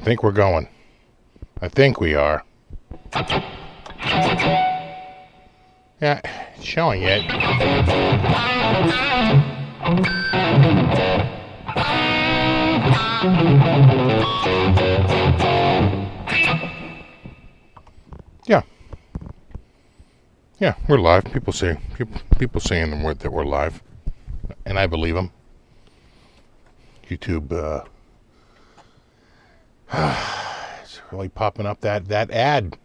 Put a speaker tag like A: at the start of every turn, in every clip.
A: think we're going. I think we are. Yeah, it's showing it. Yeah. Yeah, we're live. People saying that we're live, and I believe them. YouTube, it's really popping up that ad.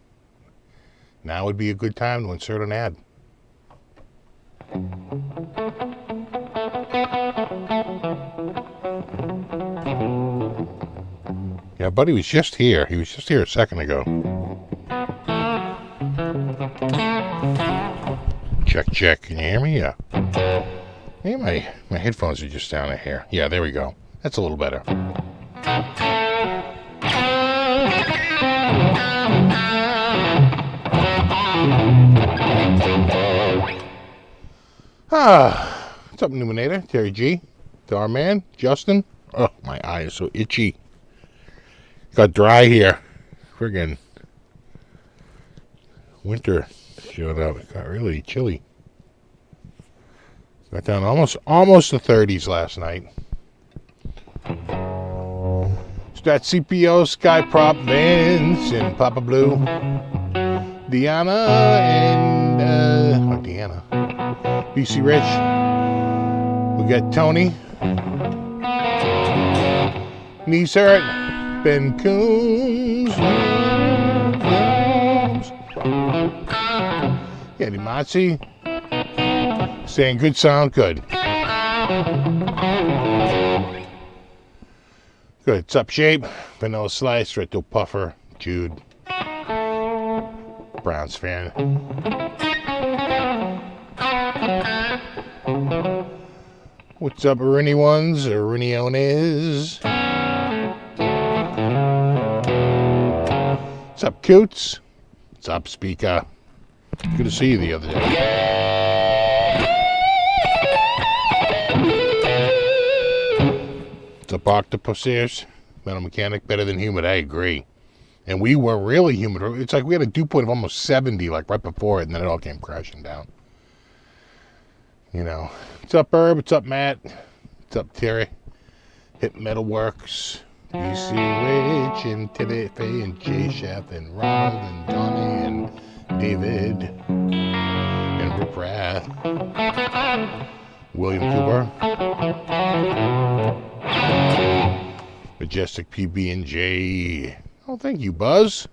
A: Now would be a good time to insert an ad. Yeah, buddy was just here. He was just here a second ago. Check. Can you hear me? Yeah. Hey, my headphones are just down here. Yeah, there we go. That's a little better. What's up, Numinator? Terry G. To our man, Justin. Oh, my eye is so itchy. Got dry here. Friggin' winter showed up. It got really chilly. Got down almost the 30s last night. It's that CPO, Sky Prop, Vince, and Papa Blue. Deanna and Deanna. BC Rich. We got Tony. Knees hurt. Ben Coons. Eddie Matzi. Saying good sound, good. Good. It's up shape. Vanilla Slice, Retto Puffer, Jude. Browns fan. What's up, Arini ones, Ariniones? What's up, Coots? What's up, Speaker? Good to see you the other day. What's up, Octopussers? Metal Mechanic, better than humid, I agree. And we were really humid. It's like we had a dew point of almost 70, like right before it, and then it all came crashing down. You know. What's up, Herb? What's up, Matt? What's up, Terry? Hit Metalworks. BC Rich and Teddy Faye and Jay Chef and Ronald and Donnie and David and Rick Rath. William Cooper. Majestic PB&J. Oh, thank you, Buzz.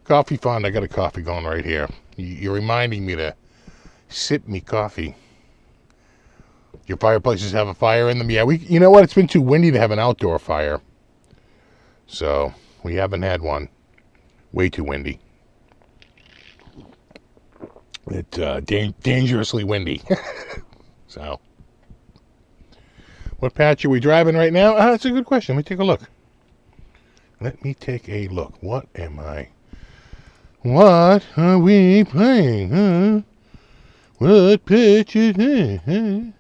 A: Coffee Fund. I got a coffee going right here. You're reminding me to sip me coffee. Your fireplaces have a fire in them? Yeah, you know what? It's been too windy to have an outdoor fire. So, we haven't had one. Way too windy. It's dangerously windy. So, what patch are we driving right now? That's a good question. Let me take a look. What are we playing? Huh? What pitch is it? Huh?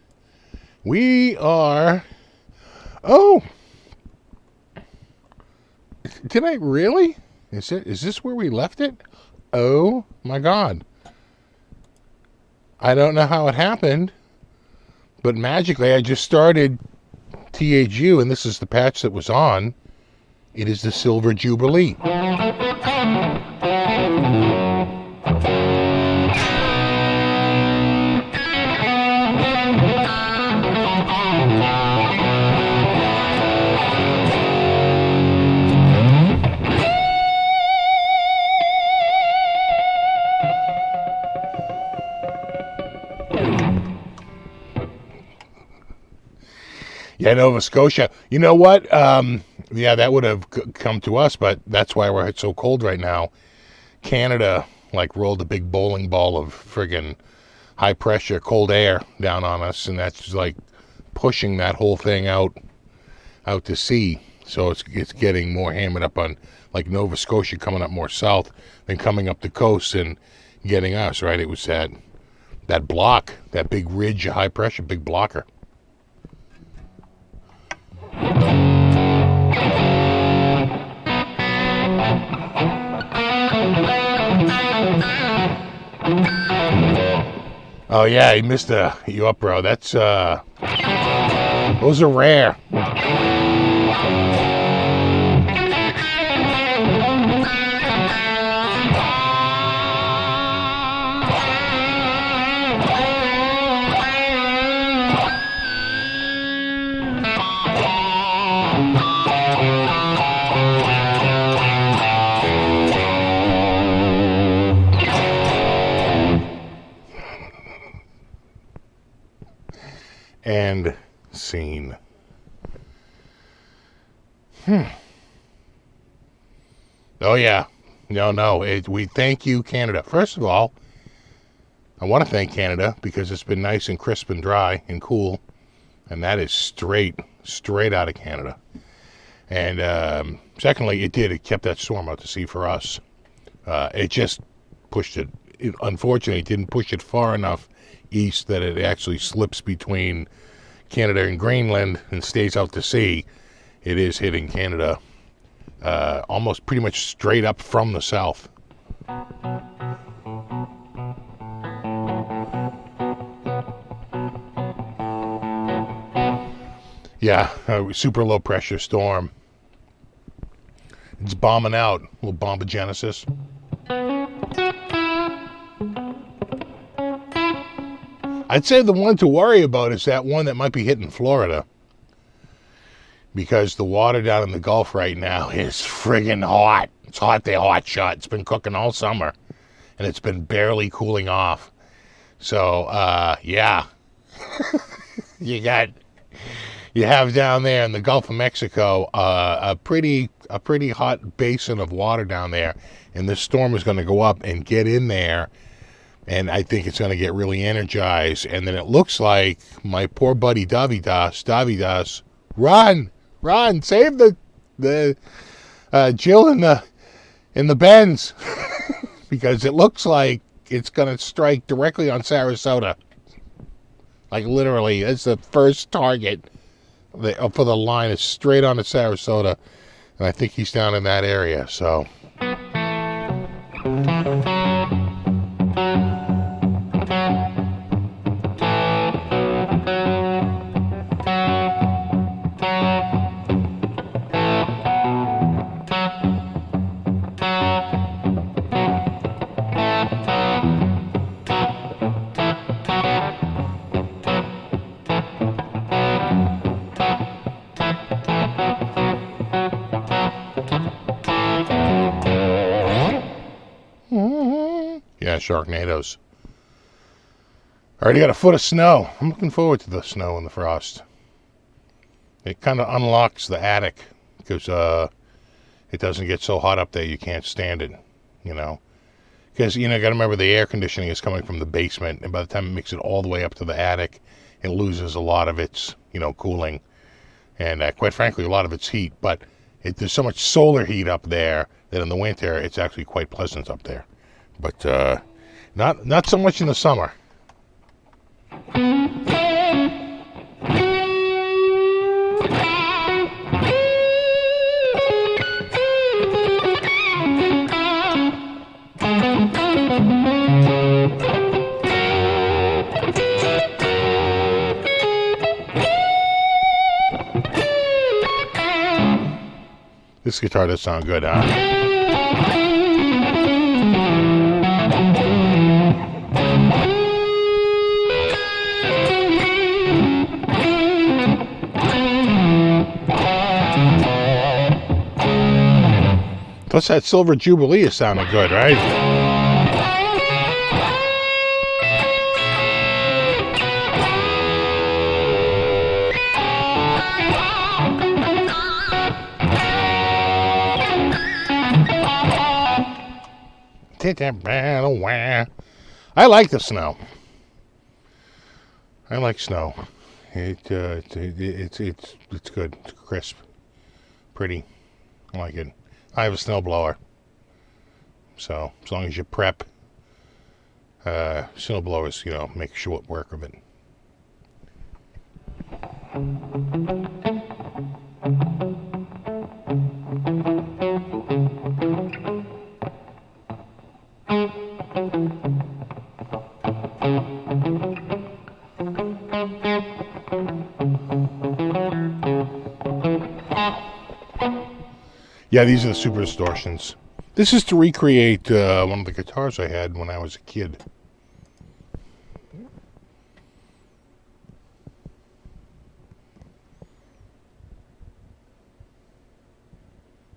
A: We are... Oh! Did I really? Is this where we left it? Oh my God. I don't know how it happened, but magically I just started THU, and this is the patch that was on. It is the Silver Jubilee. Yeah, Nova Scotia. You know what? Yeah, that would have come to us, but that's why we're so cold right now. Canada, rolled a big bowling ball of friggin' high pressure cold air down on us, and that's pushing that whole thing out to sea. So it's getting more hammered up on Nova Scotia, coming up more south than coming up the coast and getting us, right? It was that block, that big ridge of high pressure, big blocker. Oh yeah, he missed you up, bro. That's those are rare. And scene. Oh yeah. No. We thank you, Canada. First of all, I want to thank Canada because it's been nice and crisp and dry and cool. And that is straight out of Canada. And secondly, it kept that storm out to sea for us. It just pushed it. It unfortunately didn't push it far enough east that it actually slips between Canada and Greenland and stays out to sea. It is hitting Canada almost pretty much straight up from the south. Yeah, super low pressure storm. It's bombing out. A little bombogenesis. I'd say the one to worry about is that one that might be hitting Florida. Because the water down in the Gulf right now is friggin' hot. It's hot there, hot shot. It's been cooking all summer. And it's been barely cooling off. So, yeah. You have down there in the Gulf of Mexico a pretty hot basin of water down there. And this storm is going to go up and get in there. And I think it's going to get really energized. And then it looks like my poor buddy Davidas, run, save the Jill in the Benz. Because it looks like it's going to strike directly on Sarasota. Like literally, it's the first target for the line. It's straight on to Sarasota. And I think he's down in that area, so... Yeah, Sharknadoes. Already got a foot of snow. I'm looking forward to the snow and the frost. It kind of unlocks the attic because it doesn't get so hot up there you can't stand it, you know. Because, you know, you got to remember the air conditioning is coming from the basement, and by the time it makes it all the way up to the attic, it loses a lot of its, you know, cooling. And quite frankly, a lot of its heat. But there's so much solar heat up there that in the winter, it's actually quite pleasant up there. But not so much in the summer. This guitar does sound good, huh? Plus that Silver Jubilee is sounding good, right? I like the snow. I like snow. It's good. It's crisp. Pretty. I like it. I have a snowblower. So, as long as you prep, snowblowers, you know, make short work of it. Yeah, these are the super distortions. This is to recreate one of the guitars I had when I was a kid.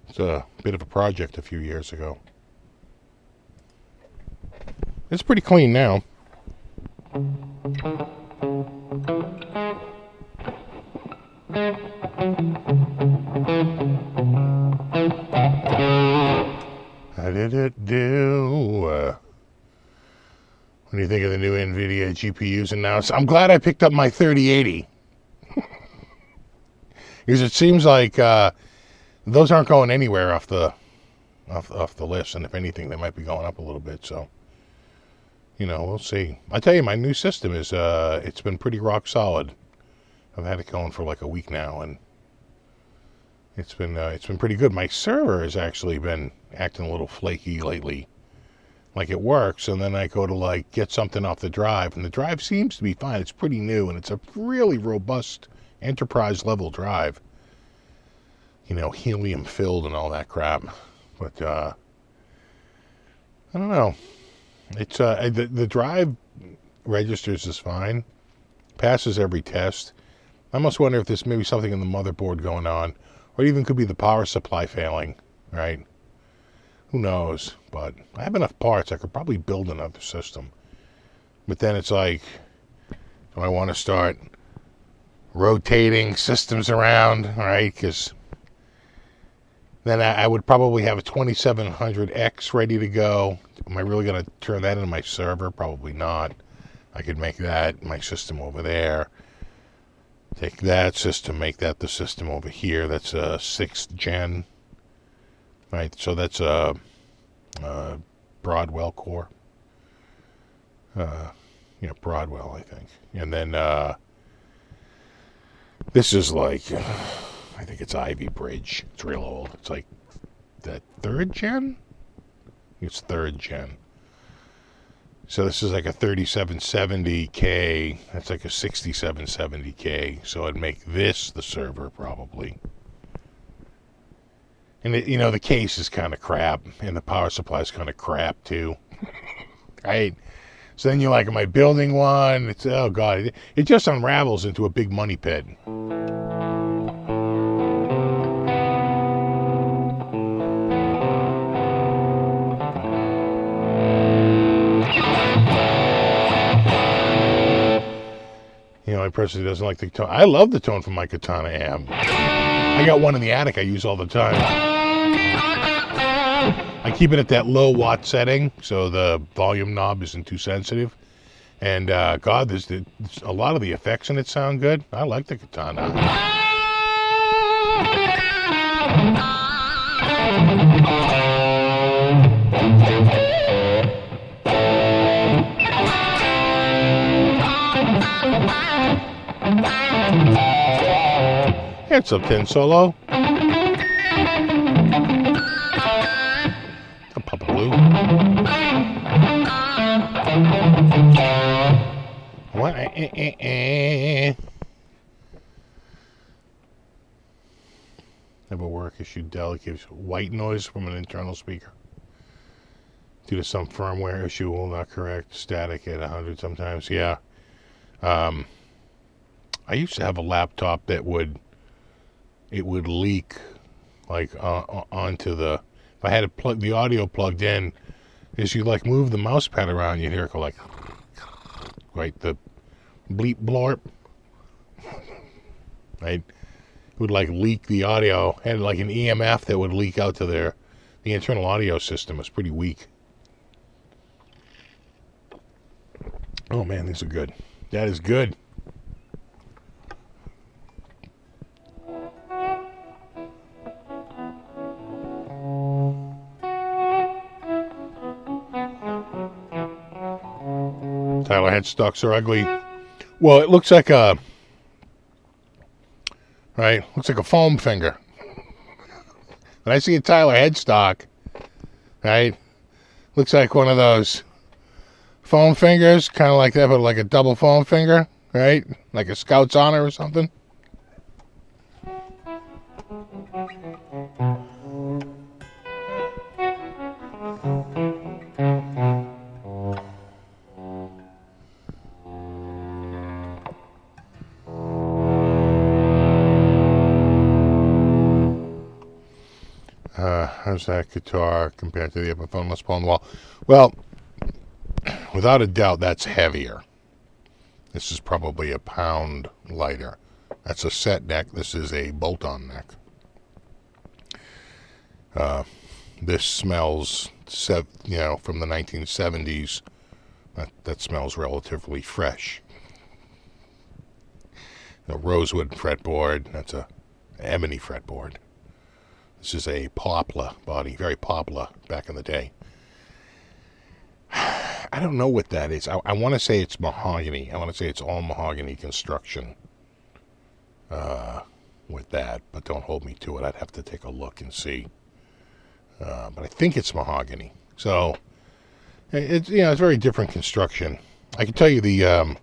A: It's a bit of a project a few years ago. It's pretty clean now. How did it do? What do you think of the new NVIDIA GPUs? And now I'm glad I picked up my 3080. Because it seems like those aren't going anywhere off the list, and if anything, they might be going up a little bit. So, we'll see. I tell you, my new system is it's been pretty rock solid. I've had it going for like a week now, and it's been pretty good. My server has actually been acting a little flaky lately. Like it works, and then I go to like get something off the drive, and the drive seems to be fine. It's pretty new, and it's a really robust enterprise level drive. Helium filled and all that crap. But I don't know. It's the drive registers is fine, passes every test. I almost wonder if there's maybe something in the motherboard going on, or it even could be the power supply failing. Right? Who knows? But I have enough parts. I could probably build another system. But then it's like, do I want to start rotating systems around? Right? Because then I would probably have a 2700X ready to go. Am I really going to turn that into my server? Probably not. I could make that my system over there. Take that system, make that the system over here. That's a 6th gen. Right, so that's a Broadwell core. Broadwell, I think. And then this is like, I think it's Ivy Bridge. It's real old. It's like the 3rd gen? It's 3rd gen. So this is like a 3770K. That's like a 6770K. So I'd make this the server probably. And the case is kind of crap, and the power supply is kind of crap too. Right? So then you're like, am I building one? It's, oh God, it just unravels into a big money pit. I personally doesn't like the tone. I love the tone from my Katana amp. I got one in the attic I use all the time. I keep it at that low watt setting, so the volume knob isn't too sensitive. And God, there's a lot of the effects in it sound good. I like the Katana. It's a 10 solo. A Papa Blue. What? Have a work issue. Dell gives white noise from an internal speaker. Due to some firmware issue, will not correct. Static at 100 sometimes. Yeah. I used to have a laptop that would leak like onto the, if I had to plug the audio plugged in, as you like move the mouse pad around, you'd hear it go like, right, the bleep blorp, right? It would like leak the audio, had like an EMF that would leak out to the internal audio system. It was pretty weak. Oh man, these are good. That is good. Tyler headstocks are ugly. Well, it looks like a, right? Looks like a foam finger. When I see a Tyler headstock, right? Looks like one of those foam fingers, kind of like that, but like a double foam finger, right? Like a Scout's Honor or something. How's that guitar compared to the Epiphone Les Paul on the wall? Well, without a doubt, that's heavier. This is probably a pound lighter. That's a set neck. This is a bolt-on neck. This smells, from the 1970s. That smells relatively fresh. The rosewood fretboard. That's a ebony fretboard. This is a poplar body, very poplar back in the day. I don't know what that is. I want to say it's mahogany. I want to say it's all mahogany construction with that, but don't hold me to it. I'd have to take a look and see. But I think it's mahogany. So it's it's very different construction. I can tell you the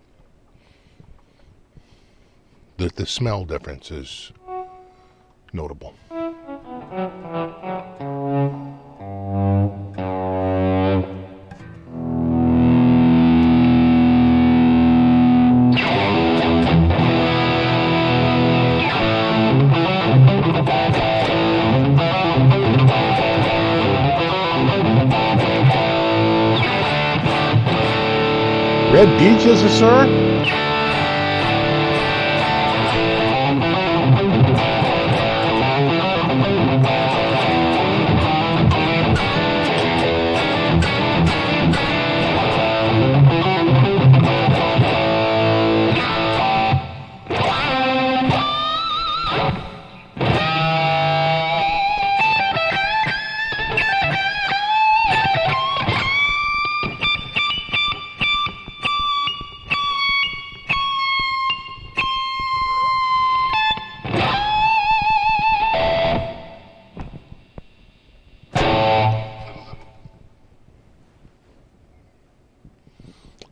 A: smell difference is notable. Red Beaches, sir?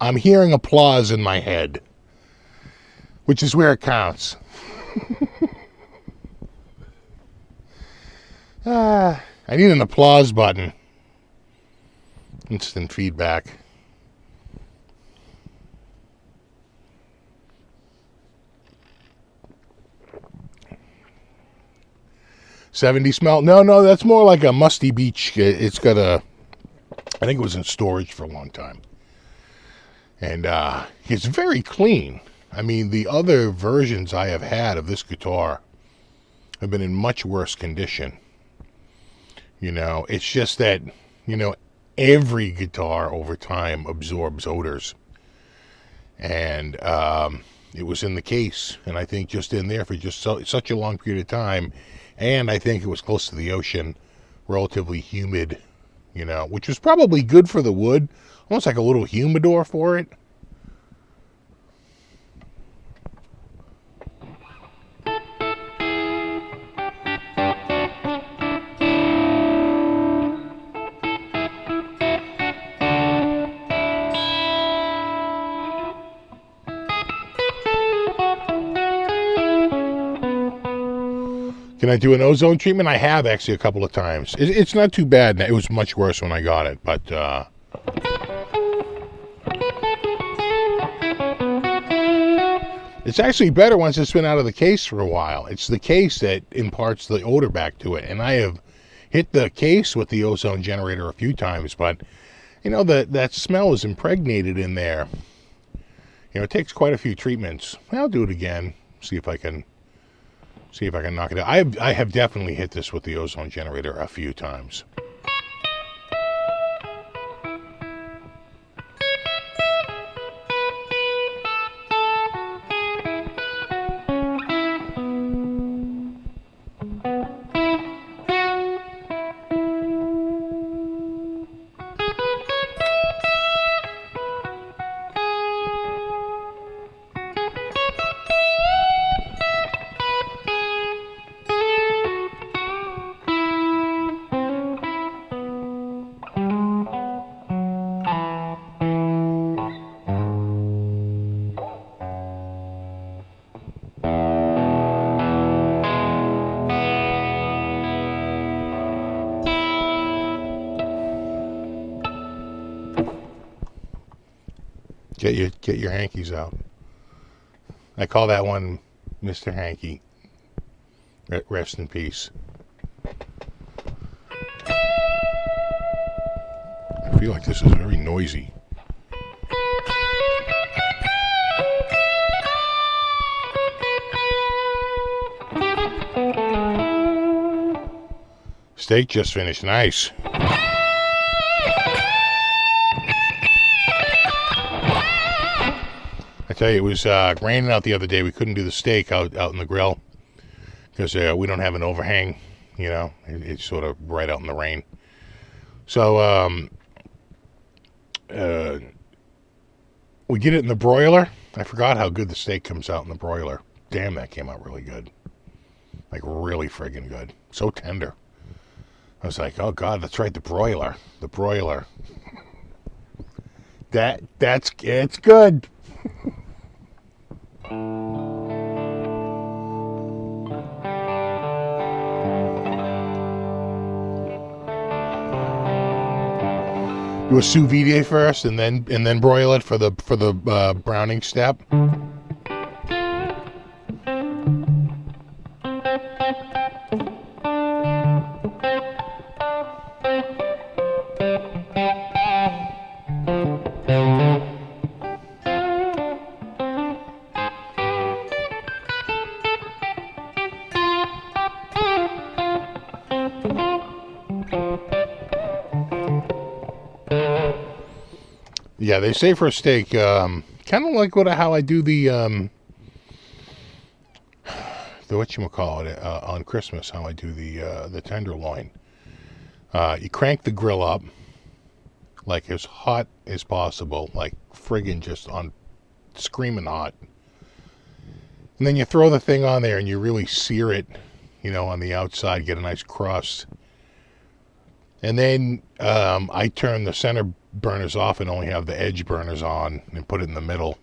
A: I'm hearing applause in my head, which is where it counts. I need an applause button. Instant feedback. '70s smell? No, that's more like a musty beach. It's got I think it was in storage for a long time. And it's very clean. I mean, the other versions I have had of this guitar have been in much worse condition. It's just that, every guitar over time absorbs odors. And it was in the case, and I think just in there for just such a long period of time. And I think it was close to the ocean, relatively humid, which was probably good for the wood. Almost like a little humidor for it. Can I do an ozone treatment? I have actually a couple of times. It's not too bad. It was much worse when I got it, but it's actually better once it's been out of the case for a while. It's the case that imparts the odor back to it. And I have hit the case with the ozone generator a few times, but that smell is impregnated in there. It takes quite a few treatments. I'll do it again. See if I can knock it out. I have definitely hit this with the ozone generator a few times. Get your hankies out. I call that one Mr. Hanky. Rest in peace. I feel like this is very noisy. Steak just finished. Nice. I tell you, it was raining out the other day. We couldn't do the steak out in the grill because we don't have an overhang. You know, it's sort of right out in the rain. So we get it in the broiler. I forgot how good the steak comes out in the broiler. Damn, that came out really good. Like really friggin' good. So tender. I was like, oh God, that's right, the broiler. The broiler. It's good. Do a sous vide first, and then broil it for the browning step. Yeah, they say for a steak, kind of like how I do the whatchamacallit, on Christmas, how I do the tenderloin. You crank the grill up like as hot as possible, like friggin' just on screaming hot. And then you throw the thing on there and you really sear it, on the outside, get a nice crust. And then I turn the center burners off and only have the edge burners on and put it in the middle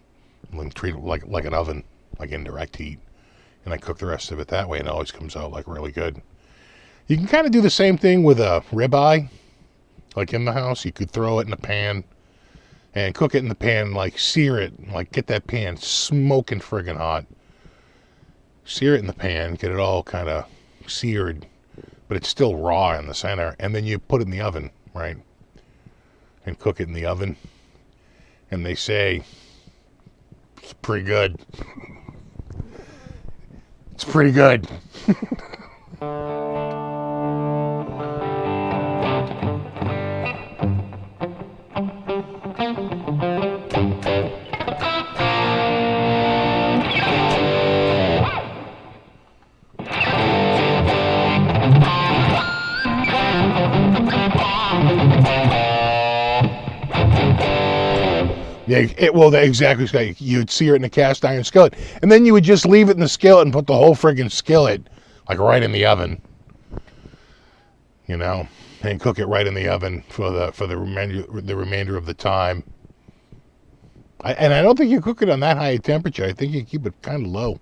A: and treat it like an oven, like indirect heat. And I cook the rest of it that way, and it always comes out like really good. You can kind of do the same thing with a ribeye, like in the house. You could throw it in a pan and cook it in the pan, like sear it, like get that pan smoking friggin' hot. Sear it in the pan, get it all kind of seared, but it's still raw in the center. And then you put it in the oven, right? And cook it in the oven. And they say it's pretty good. It's pretty good. Yeah, exactly. You'd sear it in a cast iron skillet, and then you would just leave it in the skillet and put the whole friggin' skillet like right in the oven, and cook it right in the oven for the remainder of the time. And I don't think you cook it on that high a temperature. I think you keep it kind of low.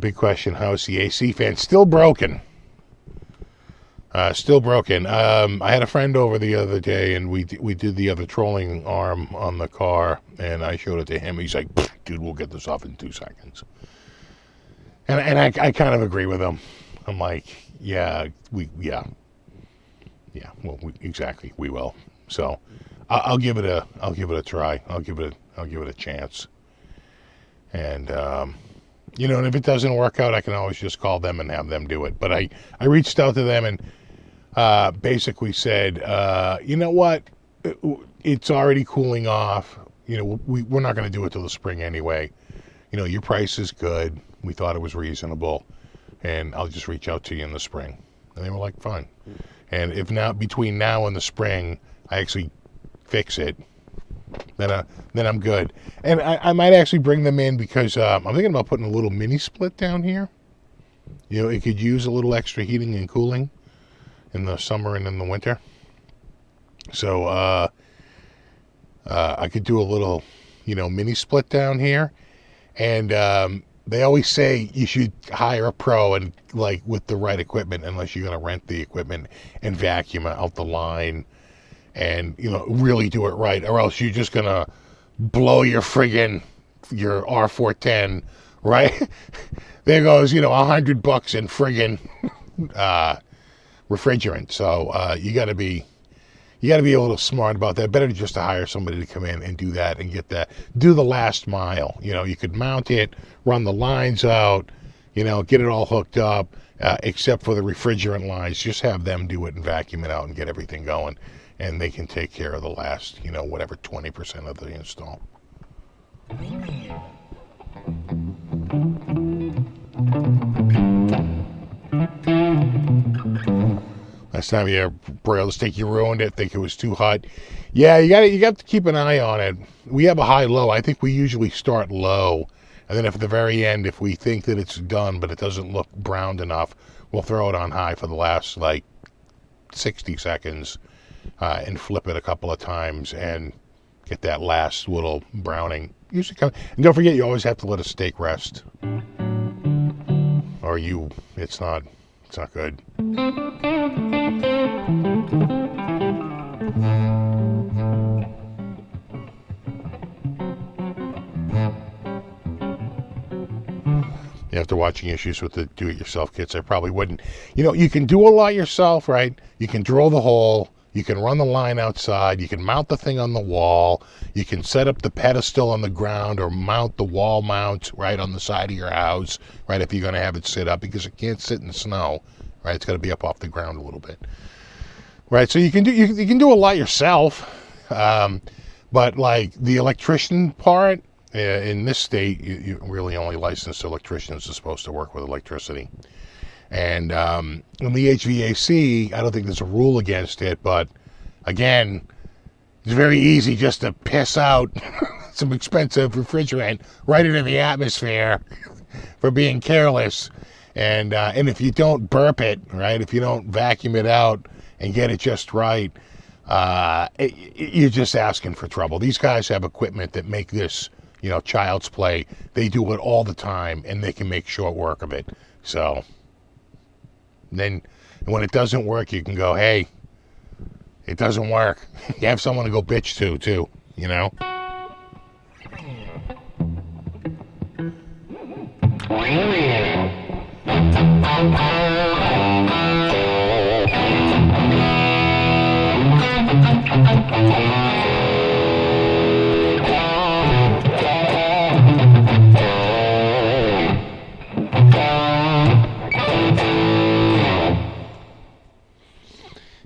A: Big question. How's the AC fan? Still broken. Still broken. I had a friend over the other day, and we did the other trolling arm on the car, and I showed it to him. He's like, dude, we'll get this off in 2 seconds. And I kind of agree with him. I'm like, yeah, well, exactly, we will. So I'll give it a try. I'll give it a chance. And and if it doesn't work out, I can always just call them and have them do it. But I reached out to them and basically said, you know what, it's already cooling off. We're not going to do it till the spring anyway. Your price is good. We thought it was reasonable, and I'll just reach out to you in the spring. And they were like, fine. And if not, between now and the spring, I actually fix it, then I'm good. And I might actually bring them in because I'm thinking about putting a little mini split down here. It could use a little extra heating and cooling in the summer and in the winter. So I could do a little, mini split down here. And they always say you should hire a pro and like with the right equipment, unless you're going to rent the equipment and vacuum out the line and, really do it right, or else you're just going to blow your R410, right? There goes, $100 in friggin' refrigerant. So you got to be a little smart about that. Better just to hire somebody to come in and do that and do the last mile. You could mount it, run the lines out, get it all hooked up, except for the refrigerant lines. Just have them do it and vacuum it out and get everything going. And they can take care of the last, whatever, 20% of the install. Last time you broiled the steak, you ruined it. Think it was too hot. Yeah, you got to keep an eye on it. We have a high-low. I think we usually start low, and then at the very end, if we think that it's done but it doesn't look browned enough, we'll throw it on high for the last 60 seconds, and flip it a couple of times and get that last little browning. Usually come. And don't forget, you always have to let a steak rest, or it's not good. After watching issues with the do-it-yourself kits, I probably wouldn't. You can do a lot yourself, right? You can drill the hole. You can run the line outside. You can mount the thing on the wall. You can set up the pedestal on the ground or mount the wall mount right on the side of your house, right, if you're going to have it sit up, because it can't sit in the snow, right? It's got to be up off the ground a little bit, right? So you can do a lot yourself, but like the electrician part, in this state, you really only licensed electricians are supposed to work with electricity. And in the HVAC, I don't think there's a rule against it, but again, it's very easy just to piss out some expensive refrigerant right into the atmosphere for being careless. And if you don't burp it, right, if you don't vacuum it out and get it just right, you're just asking for trouble. These guys have equipment that make this, child's play. They do it all the time, and they can make short work of it. So then when it doesn't work, you can go, hey, it doesn't work. You have someone to go bitch to, too,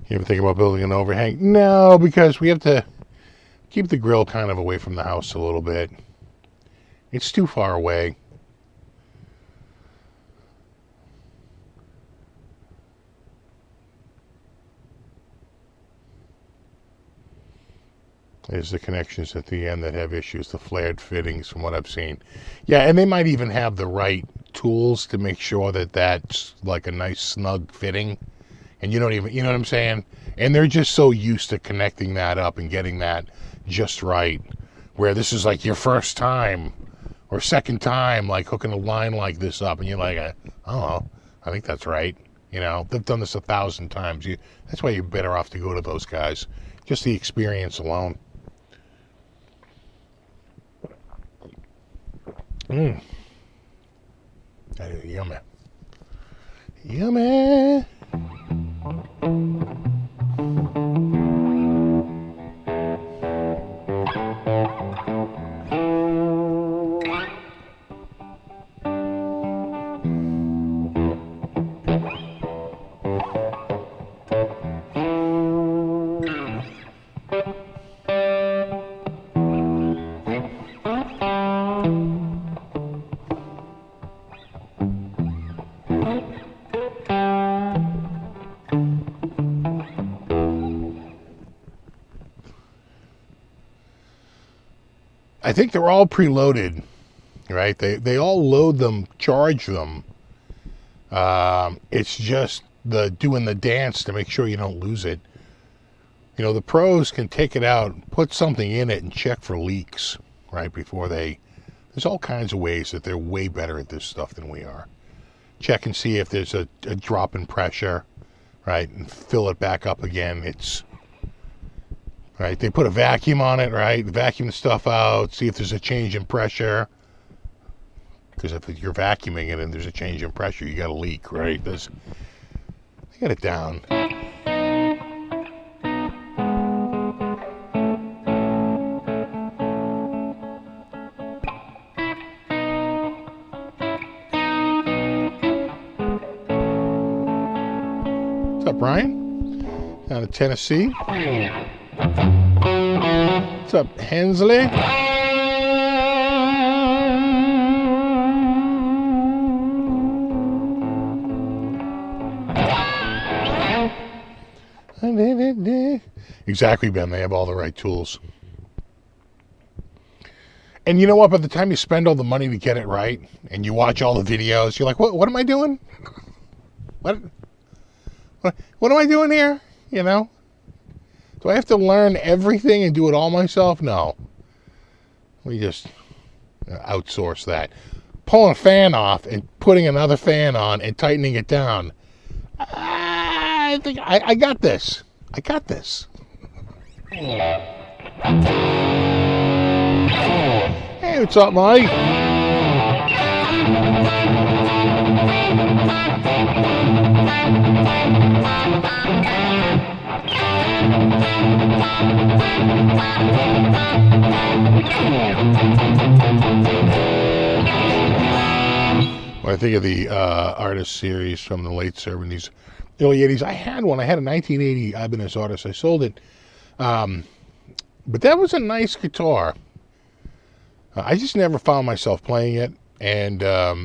A: You ever think about building an overhang? No, because we have to keep the grill kind of away from the house a little bit. It's too far away. There's the connections at the end that have issues, the flared fittings from what I've seen. Yeah, and they might even have the right tools to make sure that that's like a nice snug fitting. And you don't even, you know what I'm saying? And they're just so used to connecting that up and getting that just right. Where this is like your first time or second time, like hooking a line like this up. And you're like, oh, I think that's right. They've done this 1,000 times. That's why you're better off to go to those guys. Just the experience alone. That is yummy. Yummy. I think they're all preloaded, right? They all load them, charge them. It's just the doing the dance to make sure you don't lose it. You know, the pros can take it out, put something in it, and check for leaks, right, before they... There's all kinds of ways that they're way better at this stuff than we are. Check and see if there's a drop in pressure, right, and fill it back up again. It's... Right, they put a vacuum on it, right, vacuum the stuff out, see if there's a change in pressure. Because if you're vacuuming it and there's a change in pressure, you got a leak, right? They got it down. What's up, Brian? Down in Tennessee. What's up, Hensley? Exactly, Ben. They have all the right tools. And you know what? By the time you spend all the money to get it right, and you watch all the videos, you're like, what am I doing? What am I doing here? You know? Do I have to learn everything and do it all myself? No. We just outsource that. Pulling a fan off and putting another fan on and tightening it down. I think I got this. I got this. Hey, what's up, Mike? When I think of the artist series from the late 70s, early 80s, I had one. I had a 1980 Ibanez Artist. I sold it. But that was a nice guitar. I just never found myself playing it. And I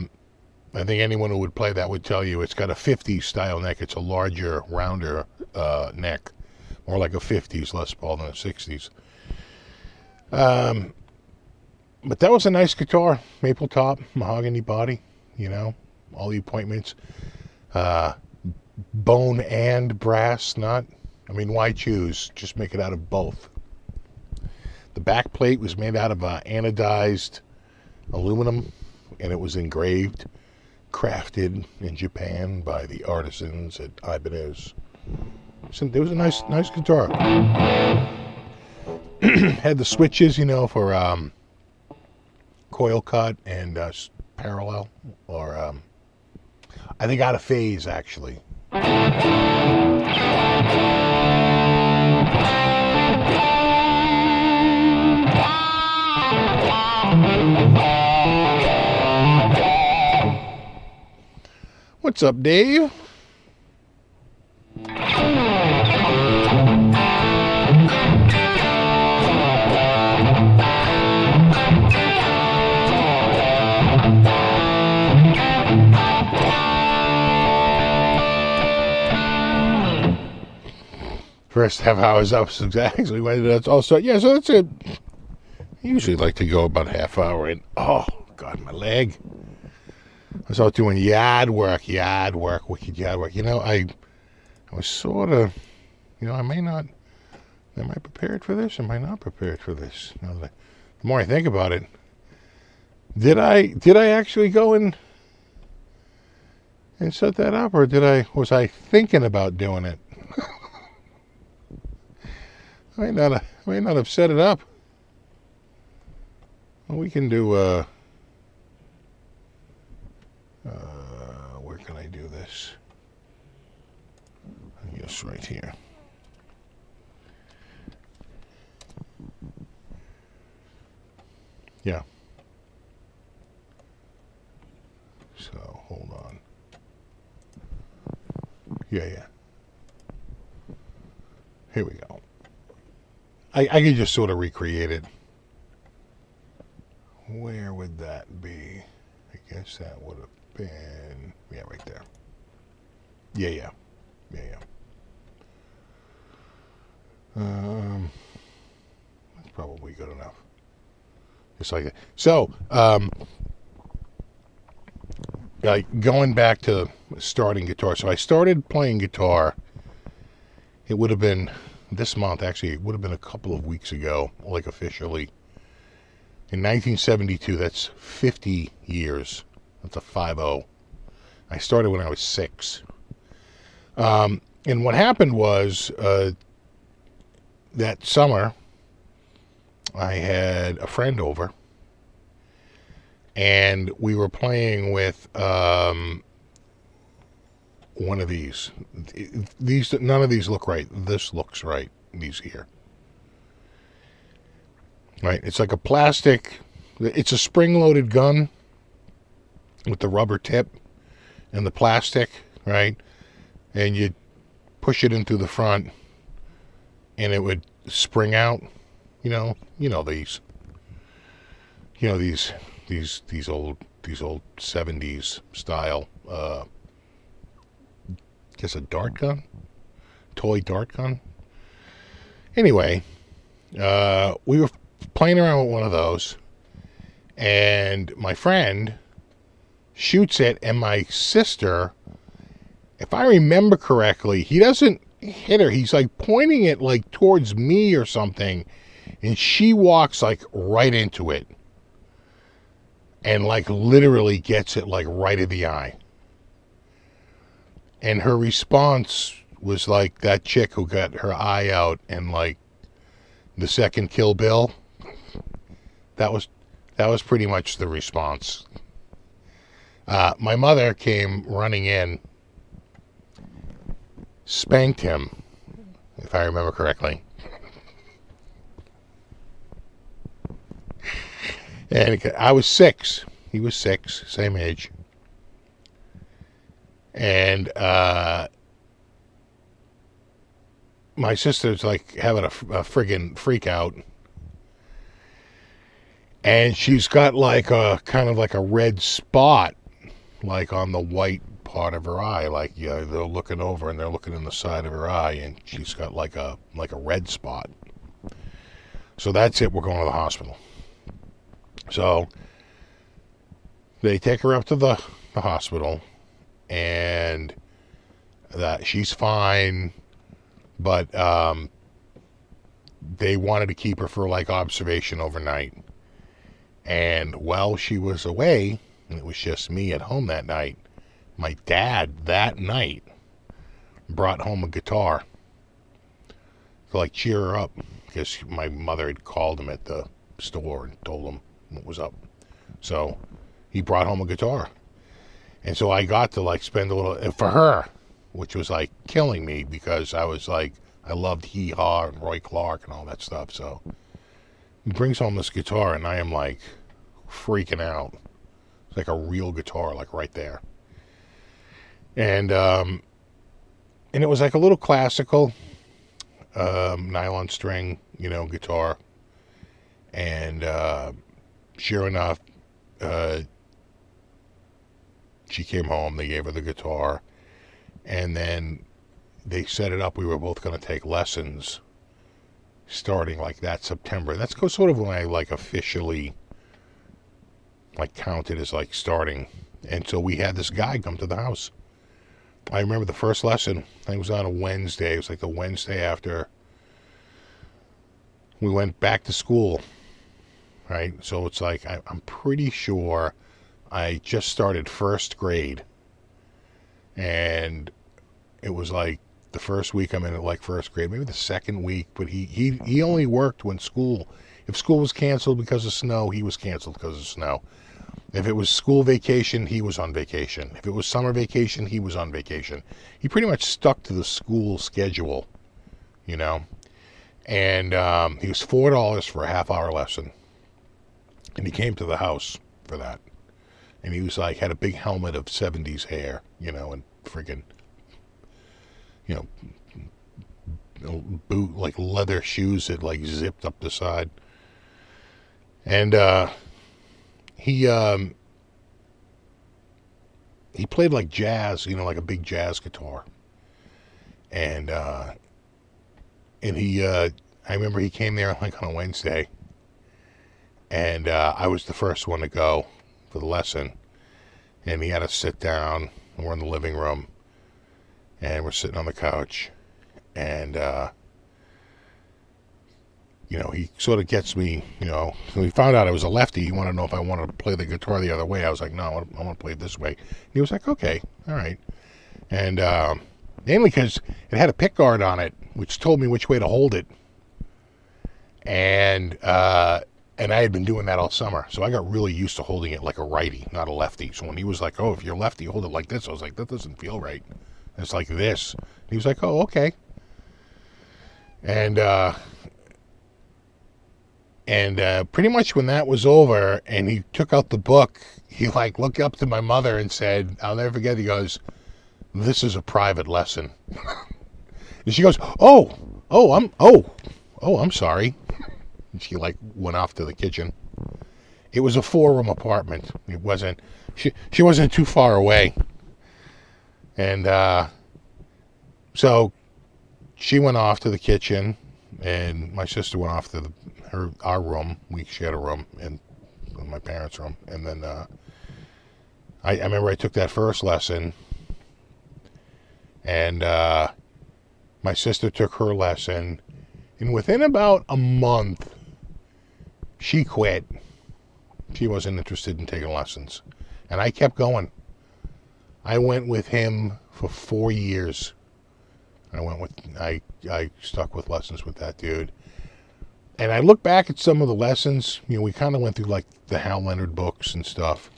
A: think anyone who would play that would tell you it's got a 50s style neck. It's a larger, rounder neck. More like a 50s Les Paul than a 60s. But that was a nice guitar. Maple top, mahogany body, you know, all the appointments. Bone and brass nut. I mean, why choose? Just make it out of both. The back plate was made out of anodized aluminum, and it was engraved, crafted in Japan by the artisans at Ibanez. So it was a nice guitar. Had the switches, you know, for coil cut and parallel, or I think out of phase, actually. What's up, Dave? First half hours up, so exactly when that's all start. Yeah, so that's it. I usually like to go about half hour in. Oh, God, my leg. I was out doing yard work, wicked yard work. You know, I was sort of, you know, am I prepared for this? Am I not prepared for this? You know, the more I think about it, did I actually go and set that up, or was I thinking about doing it? I may not have set it up. Well, we can do, where can I do this? I guess right here. Yeah. So, hold on. Yeah. Here we go. I could just sort of recreate it. Where would that be? I guess that would have been... Yeah, right there. Yeah. That's probably good enough. Just like that. So, going back to starting guitar. So I started playing guitar. It would have been this month. Actually, it would have been a couple of weeks ago, like officially. In 1972, that's 50 years. That's a 50. I started when I was 6. And what happened was that summer, I had a friend over, and we were playing with one of these. None of these look right. This looks right. These here. Right? It's like a plastic. It's a spring-loaded gun with the rubber tip and the plastic, right? And you push it in through the front, and it would spring out. You know these. You know these old 70s style. Guess a dart gun, toy dart gun. Anyway, we were playing around with one of those, and my friend shoots it, and my sister, if I remember correctly, he doesn't hit her. He's like pointing it like towards me or something, and she walks like right into it, and like literally gets it like right in the eye. And her response was like that chick who got her eye out in like the second Kill Bill. That was pretty much the response. My mother came running in, spanked him, if I remember correctly. And I was 6. He was 6, same age. And my sister's like having a friggin' freak out. And she's got like a kind of like a red spot, like on the white part of her eye. Like, yeah, they're looking over and they're looking in the side of her eye, and she's got like a red spot. So that's it. We're going to the hospital. So they take her up to the hospital, and that she's fine, but they wanted to keep her for like observation overnight. And while she was away, and it was just me at home that night, my dad that night brought home a guitar to like cheer her up, because my mother had called him at the store and told him what was up. So he brought home a guitar. And so I got to like spend a little for her, which was like killing me, because I was like, I loved Hee Haw and Roy Clark and all that stuff. So he brings home this guitar, and I am like freaking out. It's like a real guitar, like right there. And it was like a little classical nylon string, guitar. And sure enough, she came home, they gave her the guitar, and then they set it up. We were both going to take lessons starting like that September. That's sort of when I like officially like counted as like starting. And so we had this guy come to the house. I remember the first lesson, I think it was on a Wednesday. It was like the Wednesday after we went back to school, right? So it's like, I'm pretty sure I just started first grade, and it was like the first week I'm in like first grade, maybe the second week, but he only worked when if school was canceled because of snow, he was canceled because of snow. If it was school vacation, he was on vacation. If it was summer vacation, he was on vacation. He pretty much stuck to the school schedule, and he was $4 for a half-hour lesson, and he came to the house for that. And he was like, had a big helmet of 70s hair, and friggin', boot, like leather shoes that like zipped up the side. And he played like jazz, like a big jazz guitar. And he, I remember he came there like on a Wednesday, and I was the first one to go for the lesson, and he had us sit down, and we're in the living room, and we're sitting on the couch, and he sort of gets me, when he found out I was a lefty, he wanted to know if I wanted to play the guitar the other way. I was like, no, I want to play it this way. And he was like, okay, all right. And mainly because it had a pick guard on it, which told me which way to hold it. And I had been doing that all summer. So I got really used to holding it like a righty, not a lefty. So when he was like, oh, if you're lefty, hold it like this. I was like, that doesn't feel right. It's like this. He was like, oh, okay. And pretty much when that was over and he took out the book, he like looked up to my mother and said, I'll never forget, he goes, this is a private lesson. And she goes, I'm sorry. And she like went off to the kitchen. It was a 4-room apartment. It wasn't, she wasn't too far away. And so she went off to the kitchen and my sister went off to our room. We shared a room in my parents' room. And then I remember I took that first lesson and my sister took her lesson. And within about a month, she quit. She wasn't interested in taking lessons. And I kept going. I went with him for 4 years. I stuck with lessons with that dude. And I look back at some of the lessons, we kind of went through like the Hal Leonard books and stuff.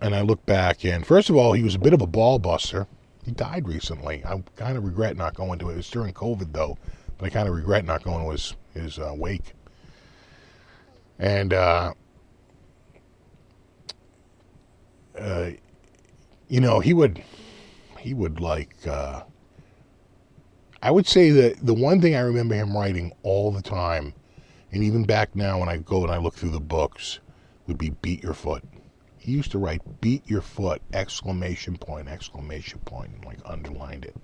A: And I look back and first of all, he was a bit of a ball buster. He died recently. I kind of regret not going to it. It was during COVID though, but I kind of regret not going to his wake. And, he would like, I would say that the one thing I remember him writing all the time, and even back now when I go and I look through the books, would be beat your foot. He used to write beat your foot, exclamation point, and like underlined it.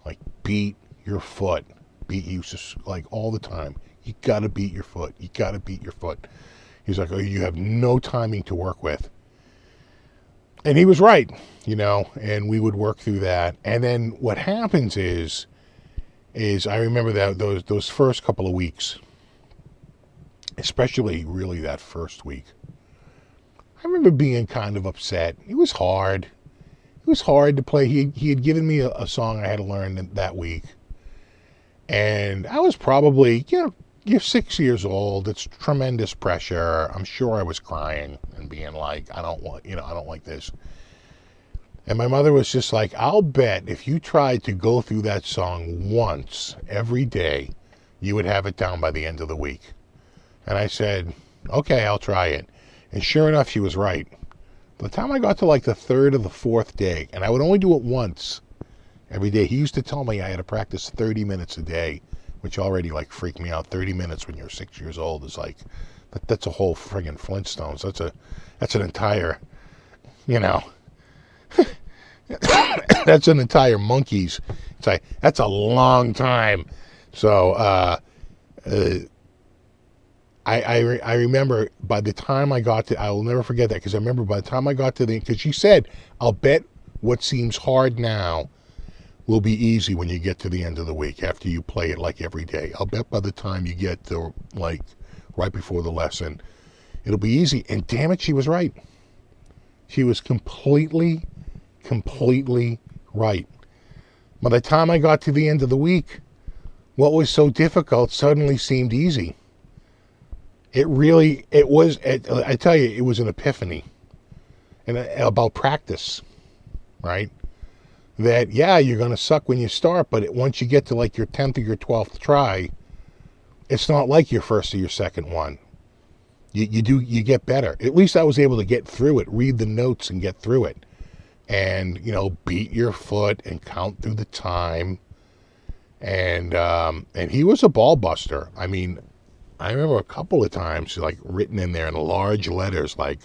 A: Like beat your foot. He used to, like all the time, you gotta beat your foot. You gotta beat your foot. He's like, oh, you have no timing to work with. And he was right, and we would work through that. And then what happens is I remember that those first couple of weeks, especially really that first week, I remember being kind of upset. It was hard. It was hard to play. He had given me a song I had to learn that week. And I was probably, you're 6 years old. It's tremendous pressure. I'm sure I was crying and being like, I don't like this. And my mother was just like, I'll bet if you tried to go through that song once every day, you would have it down by the end of the week. And I said, okay, I'll try it. And sure enough, she was right. By the time I got to like the third or the fourth day, and I would only do it once every day. He used to tell me I had to practice 30 minutes a day, which already like freaked me out. 30 minutes when you're 6 years old is like, that's a whole friggin' Flintstones. That's an entire, that's an entire Monkeys. It's like, that's a long time. So, I remember by the time I got to, I will never forget that, because I remember by the time I got to because she said, I'll bet what seems hard now will be easy when you get to the end of the week after you play it like every day. I'll bet by the time you get to like right before the lesson, it'll be easy. And damn it, she was right. She was completely right. By the time I got to the end of the week, what was so difficult suddenly seemed easy. I tell you, it was an epiphany and about practice, right? That, yeah, you're going to suck when you start, but once you get to like your 10th or your 12th try, it's not like your first or your second one. You get better. At least I was able to get through it, read the notes and get through it. And, beat your foot and count through the time. And he was a ball buster. I mean, I remember a couple of times, like written in there in large letters, like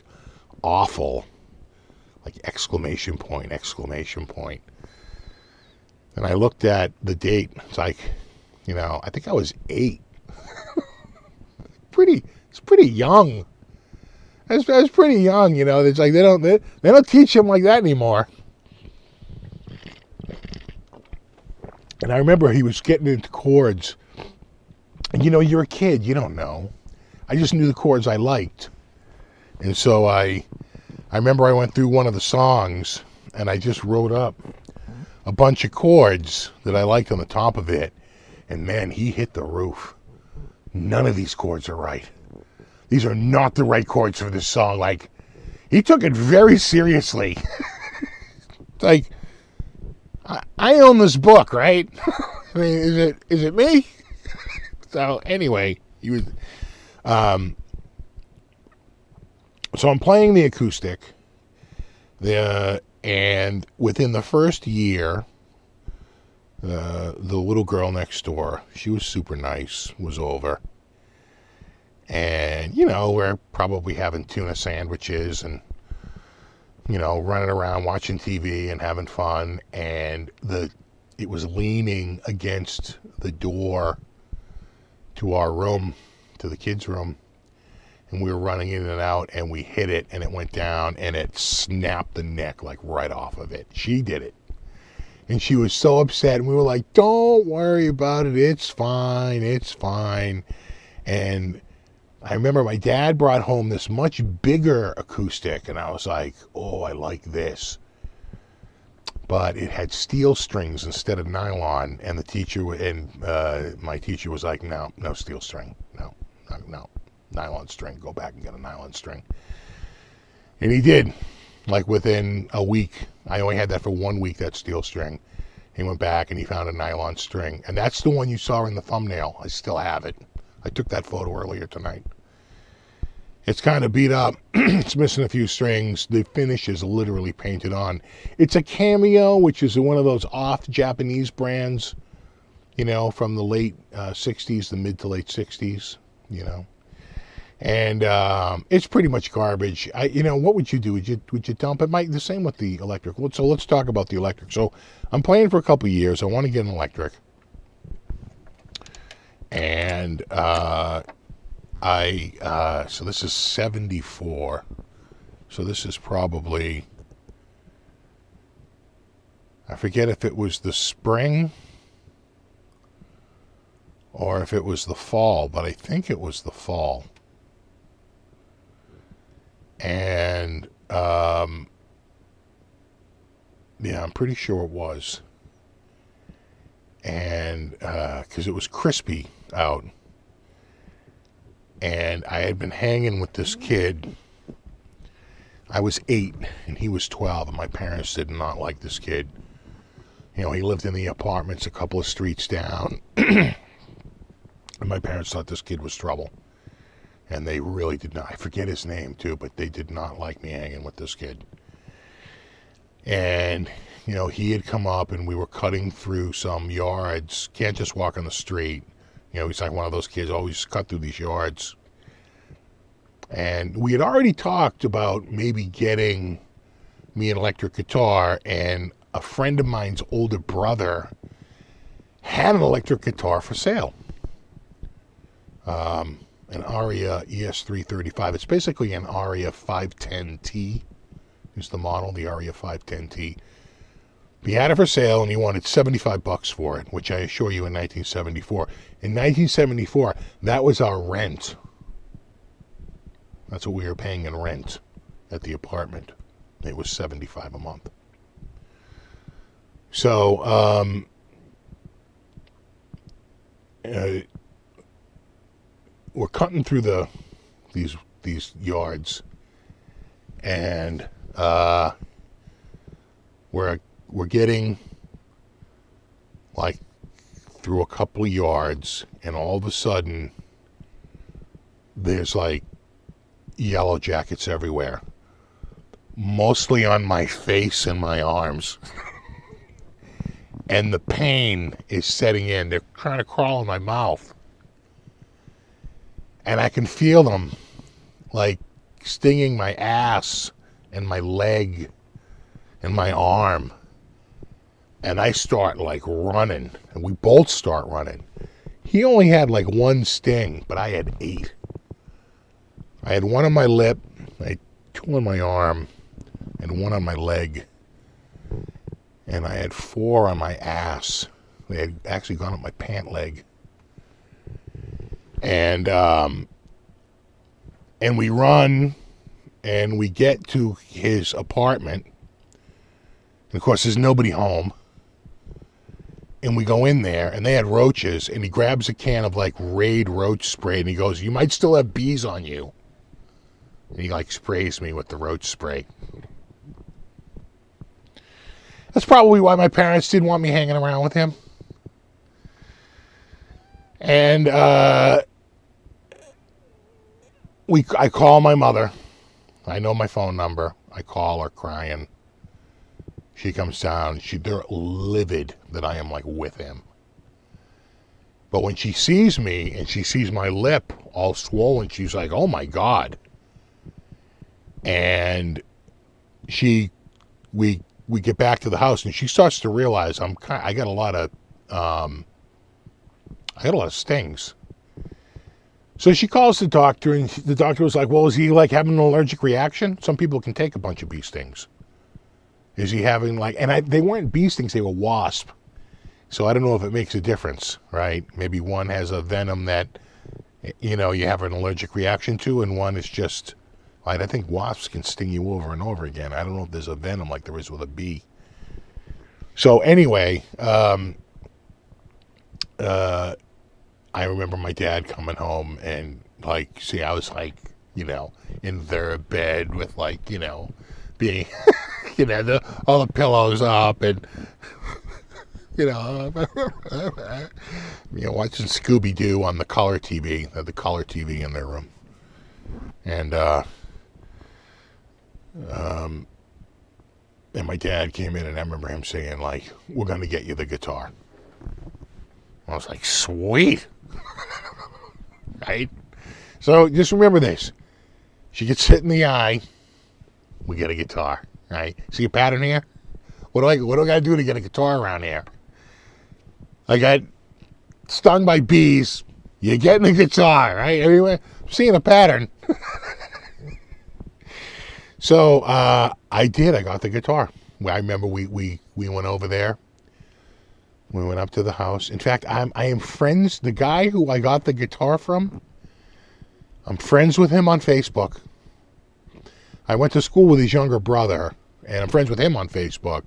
A: awful, like exclamation point. And I looked at the date. It's like, I think I was 8. It's pretty young. I was pretty young, It's like they don't teach him like that anymore. And I remember he was getting into chords. And you're a kid, you don't know. I just knew the chords I liked. And so I remember I went through one of the songs and I just wrote up a bunch of chords that I liked on the top of it. And man, he hit the roof. None of these chords are right. These are not the right chords for this song. Like, he took it very seriously. Like, I own this book, right? I mean, is it me? So anyway, he was. So I'm playing the acoustic. And within the first year, the little girl next door, she was super nice, was over. And, we're probably having tuna sandwiches and, running around watching TV and having fun. And it was leaning against the door to our room, to the kids' room. And we were running in and out, and we hit it, and it went down, and it snapped the neck, like, right off of it. She did it. And she was so upset, and we were like, don't worry about it. It's fine. It's fine. And I remember my dad brought home this much bigger acoustic, and I was like, oh, I like this. But it had steel strings instead of nylon, and my teacher was like, no steel string. No. Nylon string. Go back and get a nylon string. And he did. Like within a week. I only had that for 1 week, that steel string. He went back and he found a nylon string. And that's the one you saw in the thumbnail. I still have it. I took that photo earlier tonight. It's kind of beat up. It's missing a few strings. The finish is literally painted on. It's a Cameo, which is one of those off Japanese brands, from the late 60s, the mid to late 60s, And it's pretty much garbage. What would you do? Would you dump it? The same with the electric. So let's talk about the electric. So I'm playing for a couple of years. I want to get an electric. And so this is 74. So this is probably, I forget if it was the spring or if it was the fall, but I think it was the fall. And, I'm pretty sure it was. And, because it was crispy out. And I had been hanging with this kid. I was 8 and he was 12, and my parents did not like this kid. He lived in the apartments a couple of streets down. And my parents thought this kid was trouble. And they really did not. I forget his name, too, but they did not like me hanging with this kid. And, he had come up and we were cutting through some yards. Can't just walk on the street. He's like one of those kids, always cut through these yards. And we had already talked about maybe getting me an electric guitar, and a friend of mine's older brother had an electric guitar for sale. An Aria ES335. It's basically an Aria 510T is the model, the Aria 510T. He had it for sale and he wanted $75 for it, which I assure you in 1974. In 1974, that was our rent. That's what we were paying in rent at the apartment. It was $75 a month. So, we're cutting through these yards, and we're getting like through a couple of yards, and all of a sudden there's like yellow jackets everywhere, mostly on my face and my arms. And the pain is setting in. They're trying to crawl in my mouth. And I can feel them like stinging my ass and my leg and my arm. And I start like running, and we both start running. He only had like one sting, but I had 8. I had one on my lip, I had 2 on my arm, and 1 on my leg. And I had 4 on my ass. They had actually gone up my pant leg. And we run, and we get to his apartment. And of course, there's nobody home. And we go in there, and they had roaches, and he grabs a can of, like, Raid roach spray, and he goes, "You might still have bees on you." And he, like, sprays me with the roach spray. That's probably why my parents didn't want me hanging around with him. And I call my mother. I know my phone number. I call her crying. She comes down. They're livid that I am, like, with him. But when she sees me and she sees my lip all swollen, she's like, "Oh my God." And we get back to the house, and she starts to realize I got a lot of stings. So she calls the doctor, and the doctor was like, "Well, is he, like, having an allergic reaction? Some people can take a bunch of bee stings. Is he having, like," and they weren't bee stings, they were wasp. So I don't know if it makes a difference, right? Maybe one has a venom that, you have an allergic reaction to, and one is just, like, I think wasps can sting you over and over again. I don't know if there's a venom like there is with a bee. So anyway, I remember my dad coming home and, like, see, I was, like, in their bed with, like, being, all the pillows up and, watching Scooby-Doo on the color TV. They had the color TV in their room. And my dad came in, and I remember him saying, like, "We're going to get you the guitar." I was like, "Sweet." Right? So just remember this. She gets hit in the eye. We get a guitar. Right? See a pattern here? What do I got to do to get a guitar around here? I got stung by bees. You're getting a guitar, right? Anyway, I'm seeing a pattern. So I did. I got the guitar. I remember we went over there. We went up to the house. In fact, I am friends. The guy who I got the guitar from, I'm friends with him on Facebook. I went to school with his younger brother, and I'm friends with him on Facebook.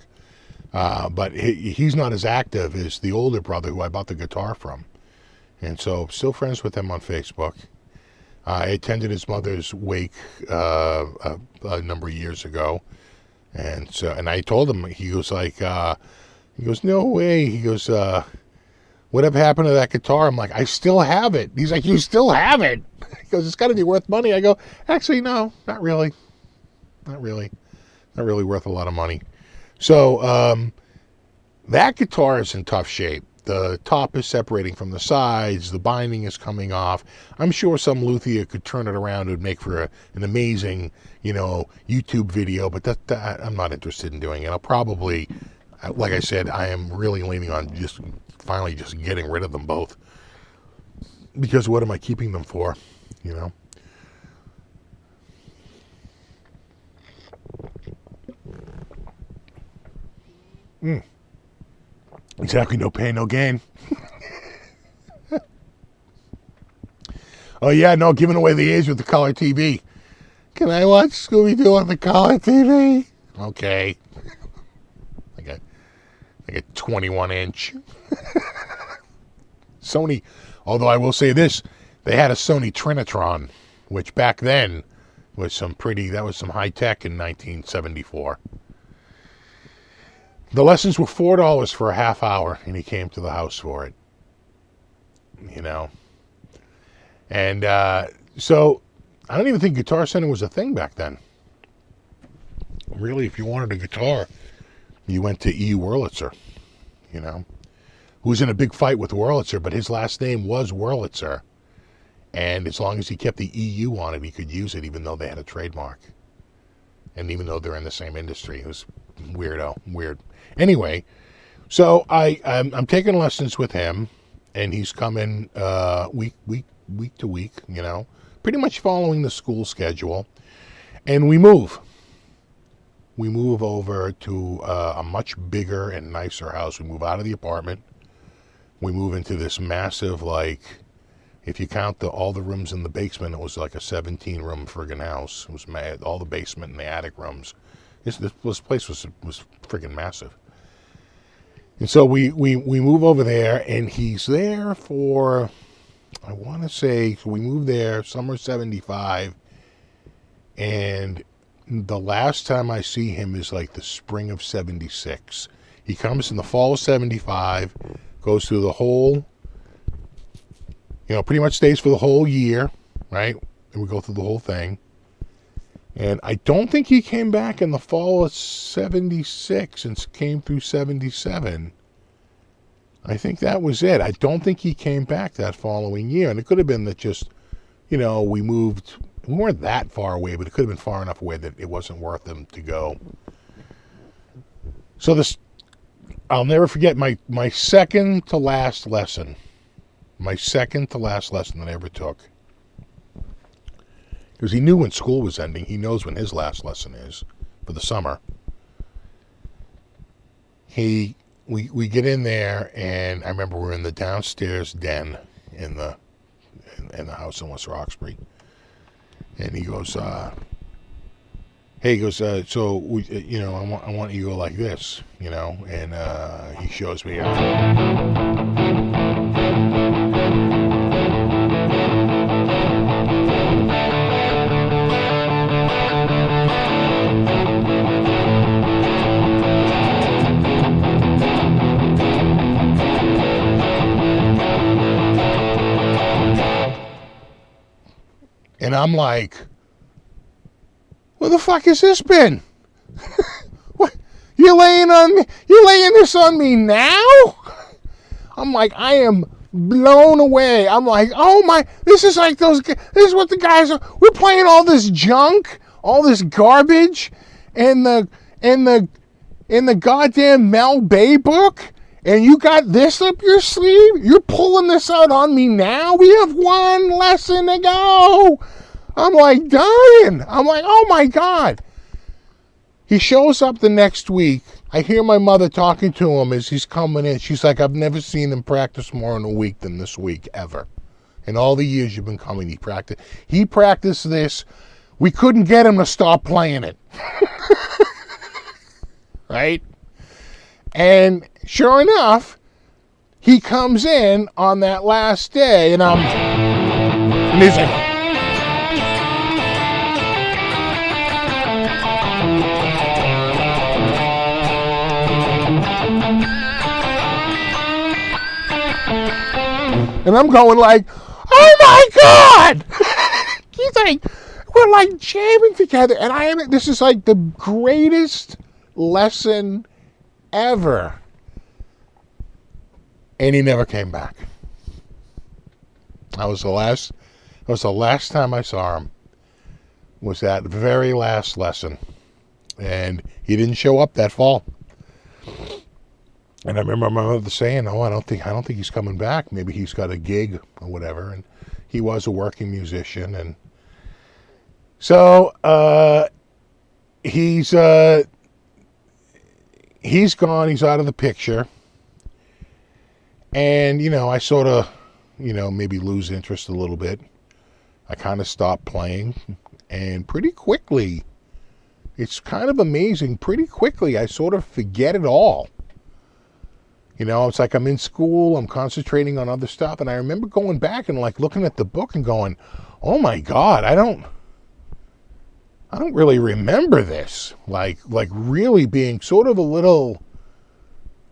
A: But he's not as active as the older brother who I bought the guitar from. And so still friends with him on Facebook. I attended his mother's wake a number of years ago. And I told him, he goes, "No way." He goes, "Whatever happened to that guitar?" I'm like, "I still have it." He's like, "You still have it?" He goes, "It's got to be worth money." I go, "Actually, no, not really. Not really. Not really worth a lot of money." So that guitar is in tough shape. The top is separating from the sides. The binding is coming off. I'm sure some luthier could turn it around and make for an amazing, YouTube video, but that I'm not interested in doing it. I'll probably, like I said, I am really leaning on just finally just getting rid of them both. Because what am I keeping them for, Exactly, no pain, no gain. Oh yeah, no, giving away the age with the color TV. Can I watch Scooby-Doo on the color TV? Okay. Like a 21-inch. Sony, although I will say this, they had a Sony Trinitron, which back then was some high tech in 1974. The lessons were $4 for a half hour, and he came to the house for it. And so I don't even think Guitar Center was a thing back then. Really, if you wanted a guitar, you went to E. Wurlitzer, who was in a big fight with Wurlitzer, but his last name was Wurlitzer. And as long as he kept the EU on it, he could use it, even though they had a trademark. And even though they're in the same industry. It was weird. Anyway, so I'm taking lessons with him, and he's coming week to week, pretty much following the school schedule. And we move over to a much bigger and nicer house. We move out of the apartment. We move into this massive, If you count all the rooms in the basement, it was like a 17-room friggin' house. It was mad. All the basement and the attic rooms. This place was friggin' massive. And so we move over there, and he's there for, I want to say, so we moved there summer 75, and the last time I see him is like the spring of 76. He comes in the fall of 75, goes through the whole, pretty much stays for the whole year, right? And we go through the whole thing. And I don't think he came back in the fall of 76 and came through 77. I think that was it. I don't think he came back that following year. And it could have been that just, we moved. We weren't that far away, but it could have been far enough away that it wasn't worth them to go. So I'll never forget my second to last lesson. My second to last lesson that I ever took. Because he knew when school was ending. He knows when his last lesson is for the summer. We get in there, and I remember we're in the downstairs den in the house in West Roxbury. And he goes, hey, he goes, so, I want you to go like this, and he shows me. And I'm like, where the fuck has this been? What? You're laying this on me now? I'm like, I am blown away. I'm like, oh my, this is what the guys are. We're playing all this junk, all this garbage, and the goddamn Mel Bay book. And you got this up your sleeve? You're pulling this out on me now? We have one lesson to go. I'm like dying. I'm like, oh my God. He shows up the next week. I hear my mother talking to him as he's coming in. She's like, I've never seen him practice more in a week than this week, ever. In all the years you've been coming, he practiced this. We couldn't get him to stop playing it. Right? And sure enough, he comes in on that last day, and he's like, and I'm going like, oh my God! He's like, we're like jamming together, and this is like the greatest lesson ever. And he never came back. That was the last time I saw him. Was that very last lesson. And he didn't show up that fall. And I remember my mother saying, I don't think he's coming back. Maybe he's got a gig or whatever. And he was a working musician. And so he's gone. He's out of the picture. And, I sort of, maybe lose interest a little bit. I kind of stopped playing. And pretty quickly, it's kind of amazing, pretty quickly I sort of forget it all. It's like I'm in school, I'm concentrating on other stuff. And I remember going back and like looking at the book and going, oh my God, I don't really remember this. Like really being sort of a little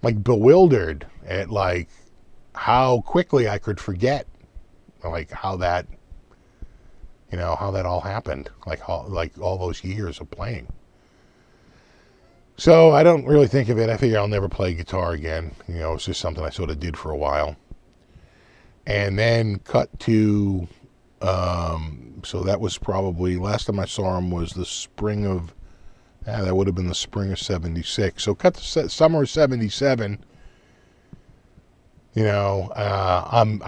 A: like bewildered at like how quickly I could forget, like how that all happened, like all those years of playing. So I don't really think of it. I figure I'll never play guitar again. It's just something I sort of did for a while. And then cut to, so that was probably, last time I saw him was the spring of, that would have been the spring of 76. So cut to summer of 77. I'm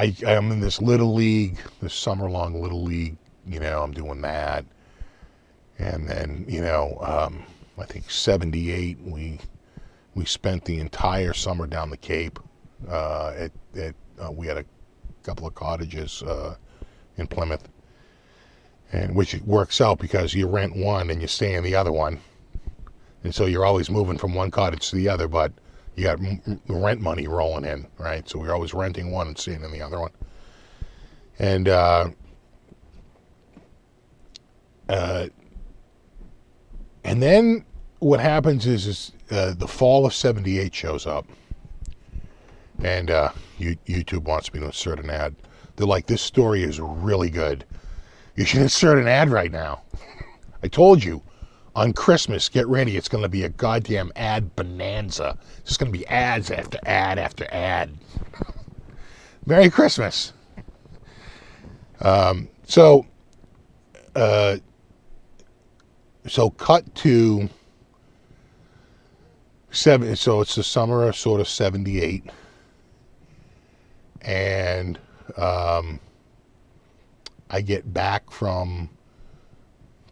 A: in this little league, this summer-long little league. I'm doing that. And then, I think 78, we spent the entire summer down the Cape. We had a couple of cottages in Plymouth, and which works out because you rent one and you stay in the other one, and so you're always moving from one cottage to the other, but you got rent money rolling in, right? So we're always renting one and staying in the other one, and then what happens is the fall of '78 shows up, and YouTube wants me to insert an ad. They're like, this story is really good. You should insert an ad right now. I told you, on Christmas, get ready. It's going to be a goddamn ad bonanza. It's just going to be ads after ad after ad. Merry Christmas. So cut to so it's the summer of sort of '78, and I get back from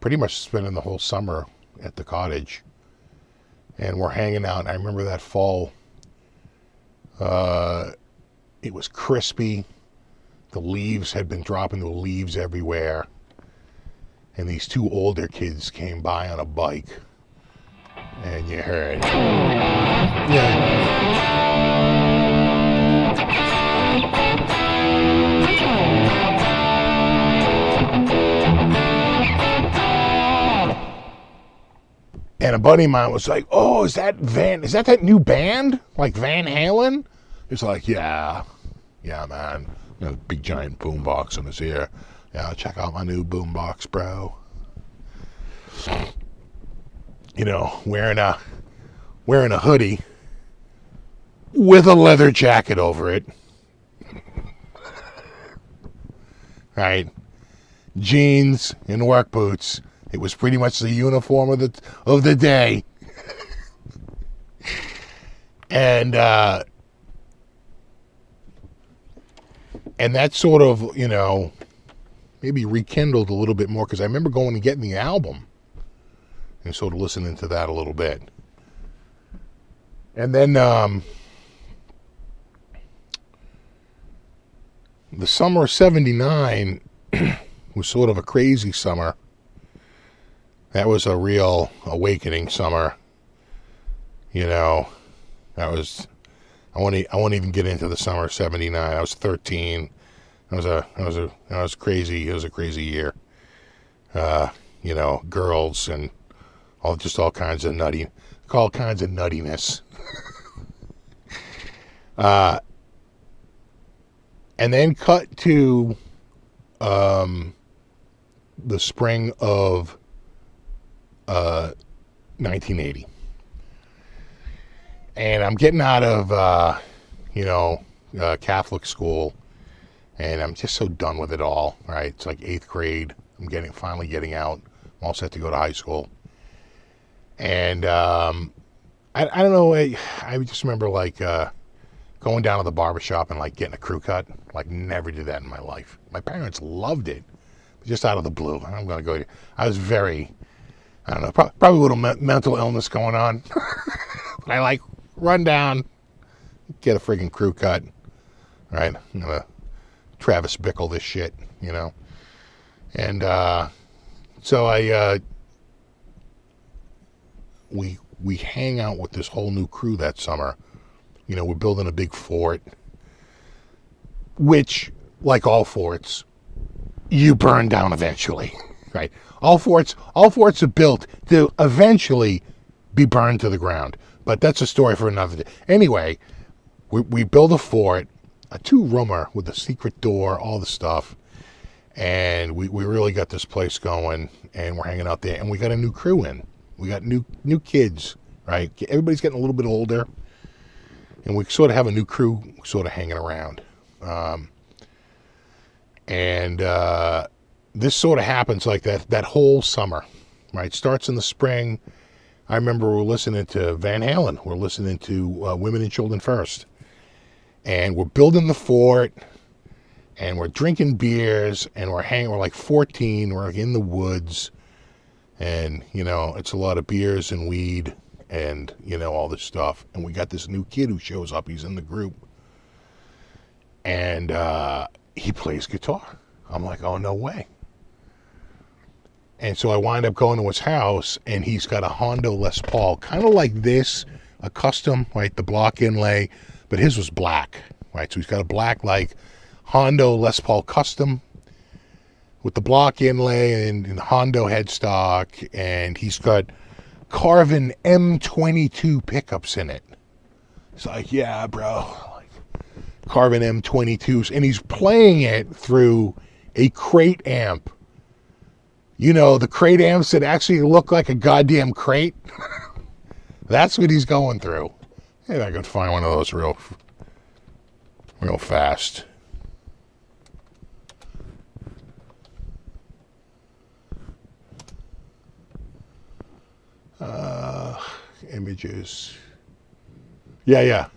A: pretty much spending the whole summer at the cottage, and we're hanging out. I remember that fall. It was crispy. The leaves had been dropping the leaves everywhere, and these two older kids came by on a bike, and you heard, and a buddy of mine was like, "Oh, is that that new band? Like Van Halen?" He's like, yeah, man. You know, big giant boombox in his ear. Yeah, check out my new boombox, bro. You know, wearing a hoodie with a leather jacket over it. Right? Jeans and work boots. It was pretty much the uniform of the day. And that sort of, you know, maybe rekindled a little bit more, because I remember going and getting the album and sort of listening to that a little bit. And then the summer of '79 was sort of a crazy summer. That was a real awakening summer. You know, I won't even get into the summer of '79. I was 13. It was crazy. It was a crazy year. You know, girls and all kinds of nuttiness. And then cut to the spring of 1980. And I'm getting out of, Catholic school, and I'm just so done with it all, right? It's like 8th grade. I'm finally getting out. I'm all set to go to high school. And I don't know, I just remember like going down to the barbershop and like getting a crew cut. Like, never did that in my life. My parents loved it, just out of the blue. I'm going to go. I was very, I don't know, probably a little mental illness going on. But I like run down, get a friggin' crew cut, right? I'm going to Travis Bickle this shit, you know? And so we hang out with this whole new crew that summer. You know, we're building a big fort, which, like all forts, you burn down eventually, right? All forts are built to eventually be burned to the ground, but that's a story for another day. Anyway, we build a fort, a 2-roomer with a secret door, all the stuff, and we really got this place going, and we're hanging out there, and we got a new crew in. We got new kids, right? Everybody's getting a little bit older, and we sort of have a new crew sort of hanging around. This sort of happens like that whole summer, right? Starts in the spring. I remember we're listening to Van Halen. We're listening to Women and Children First. And we're building the fort, and we're drinking beers, and we're like 14. We're like in the woods, and, you know, it's a lot of beers and weed and, you know, all this stuff. And we got this new kid who shows up. He's in the group. And he plays guitar. I'm like, oh, no way. And so I wind up going to his house, and he's got a Hondo Les Paul, kind of like this, a custom, right, the block inlay, but his was black, right? So he's got a black, like, Hondo Les Paul custom with the block inlay and Hondo headstock, and he's got Carvin M22 pickups in it. It's like, yeah, bro, like Carvin M22s, and he's playing it through a crate amp. You know, the crate amps that actually look like a goddamn crate. That's what he's going through. Maybe I could find one of those real fast. Images. Yeah.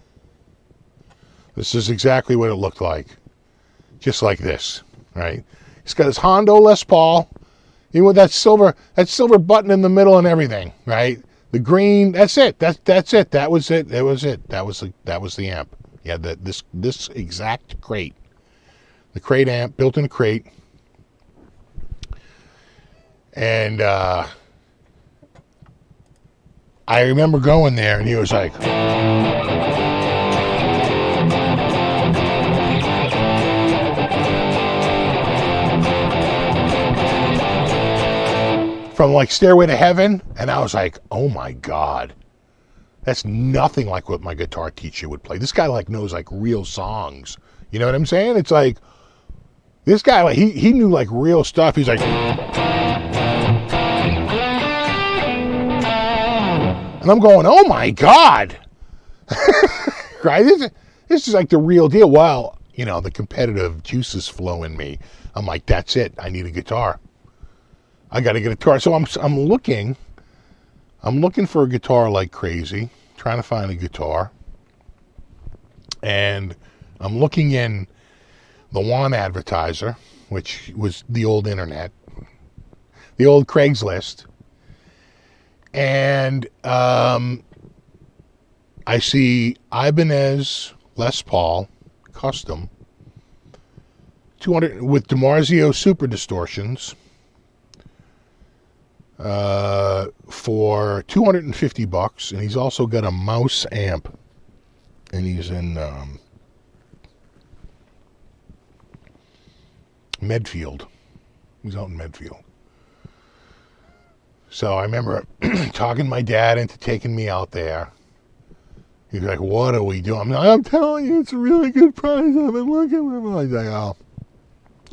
A: This is exactly what it looked like. Just like this, right? He's got his Hondo Les Paul, even with that silver button in the middle and everything, right? The green, that's it. That's it. That was it. That was it. That was the amp. Yeah, this exact crate. The crate amp, built in a crate. And I remember going there, and he was like, from like Stairway to Heaven, and I was like, oh my God, that's nothing like what my guitar teacher would play. This guy like knows like real songs. You know what I'm saying? It's like, this guy, like he knew like real stuff. He's like, and I'm going, oh my God. Right? This is like the real deal. Well, you know, the competitive juices flow in me. I'm like, that's it. I need a guitar. I got to get a guitar. So I'm looking for a guitar like crazy, trying to find a guitar. And I'm looking in the One Advertiser, which was the old internet, the old Craigslist. And I see Ibanez Les Paul custom 200 with DiMarzio super distortions for $250, and he's also got a mouse amp, and he's in Medfield. He's out in Medfield. So I remember talking my dad into taking me out there. He's like, what are we doing? I'm like, I'm telling you, it's a really good price. I've been looking at him. I was like, oh.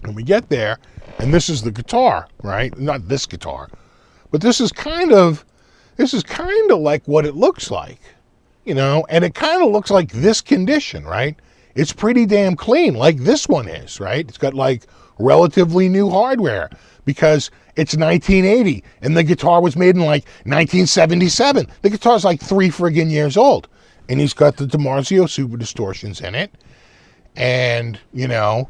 A: And we get there, and this is the guitar, right? Not this guitar, but this is kind of like what it looks like, you know? And it kind of looks like this condition, right? It's pretty damn clean, like this one is, right? It's got like relatively new hardware because it's 1980 and the guitar was made in like 1977. The guitar's like 3 friggin' years old, and he's got the DiMarzio super distortions in it. And, you know,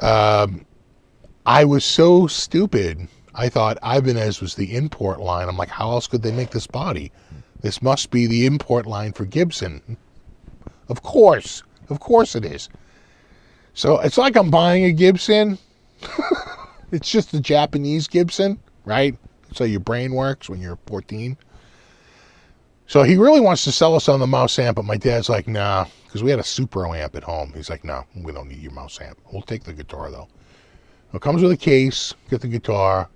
A: I was so stupid. I thought Ibanez was the import line. I'm like, how else could they make this body? This must be the import line for Gibson. Of course it is. So it's like I'm buying a Gibson. It's just the Japanese Gibson, right? That's how your brain works when you're 14. So he really wants to sell us on the mouse amp, but my dad's like, nah, because we had a Supro amp at home. He's like, no, we don't need your mouse amp. We'll take the guitar, though. It comes with a case, get the guitar,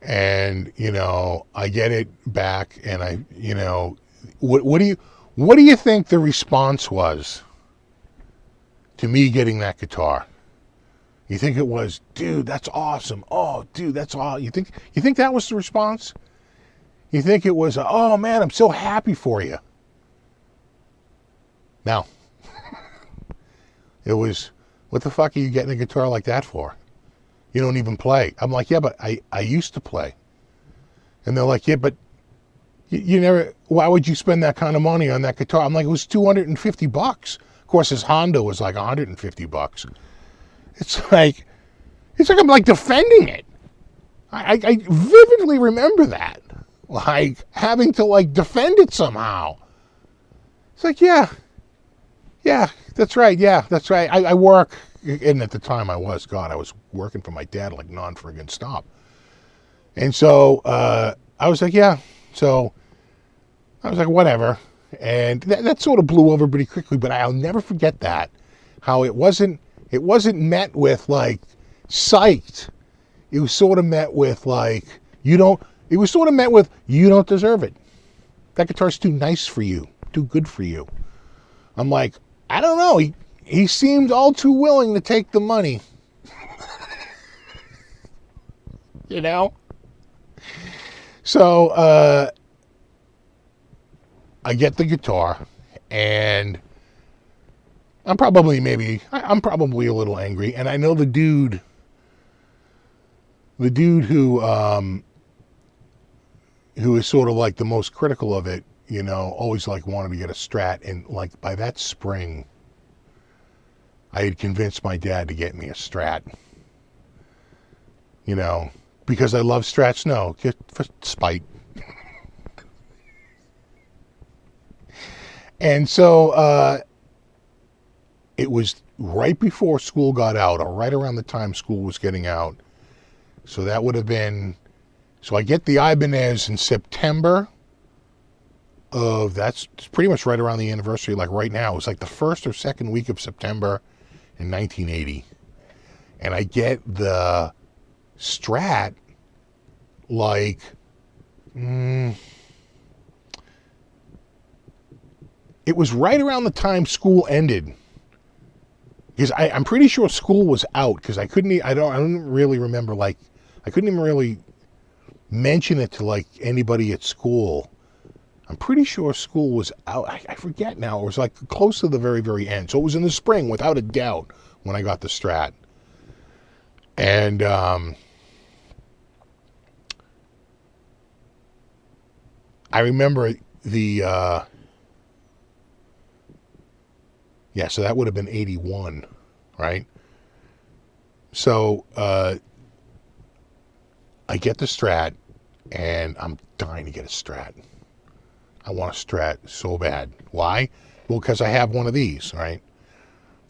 A: and, you know, I get it back, and I, you know, what do you think the response was to me getting that guitar? You think it was, dude, that's awesome. Oh, dude, that's awesome. You think that was the response? You think it was, oh man, I'm so happy for you. No. It was, what the fuck are you getting a guitar like that for? You don't even play. I'm like, yeah, but I used to play. And they're like, yeah, but you never, why would you spend that kind of money on that guitar? I'm like, it was $250. Of course, his Honda was like $150. It's like I'm like defending it. I vividly remember that. Like having to like defend it somehow. It's like, yeah, that's right. Yeah, that's right. I work, And at the time I was working for my dad like non-friggin' stop. And so I was like, yeah. So I was like, whatever. And that sort of blew over pretty quickly, but I'll never forget that. How it wasn't met with like psyched. It was sort of met with like, you don't deserve it. That guitar's too nice for you, too good for you. I'm like, I don't know. He seemed all too willing to take the money. You know? So, I get the guitar, and I'm probably a little angry, and I know the dude who is sort of like the most critical of it, you know, always like wanted to get a Strat, and like by that spring, I had convinced my dad to get me a Strat, you know, because I love Strats. No, just for spite. And so it was right before school got out, or right around the time school was getting out. So that would have been, so I get the Ibanez in September of, that's pretty much right around the anniversary, like right now. It was like the first or second week of September in 1980. And I get the Strat like, it was right around the time school ended, because I'm pretty sure school was out, because I don't really remember, like, I couldn't even really mention it to like anybody at school. I'm pretty sure school was out. I forget now. It was like close to the very, very end. So it was in the spring, without a doubt, when I got the Strat. And I remember the yeah, so that would have been 81, right? So I get the Strat, and I'm dying to get a Strat. I want a Strat so bad. Why? Well, because I have one of these, right?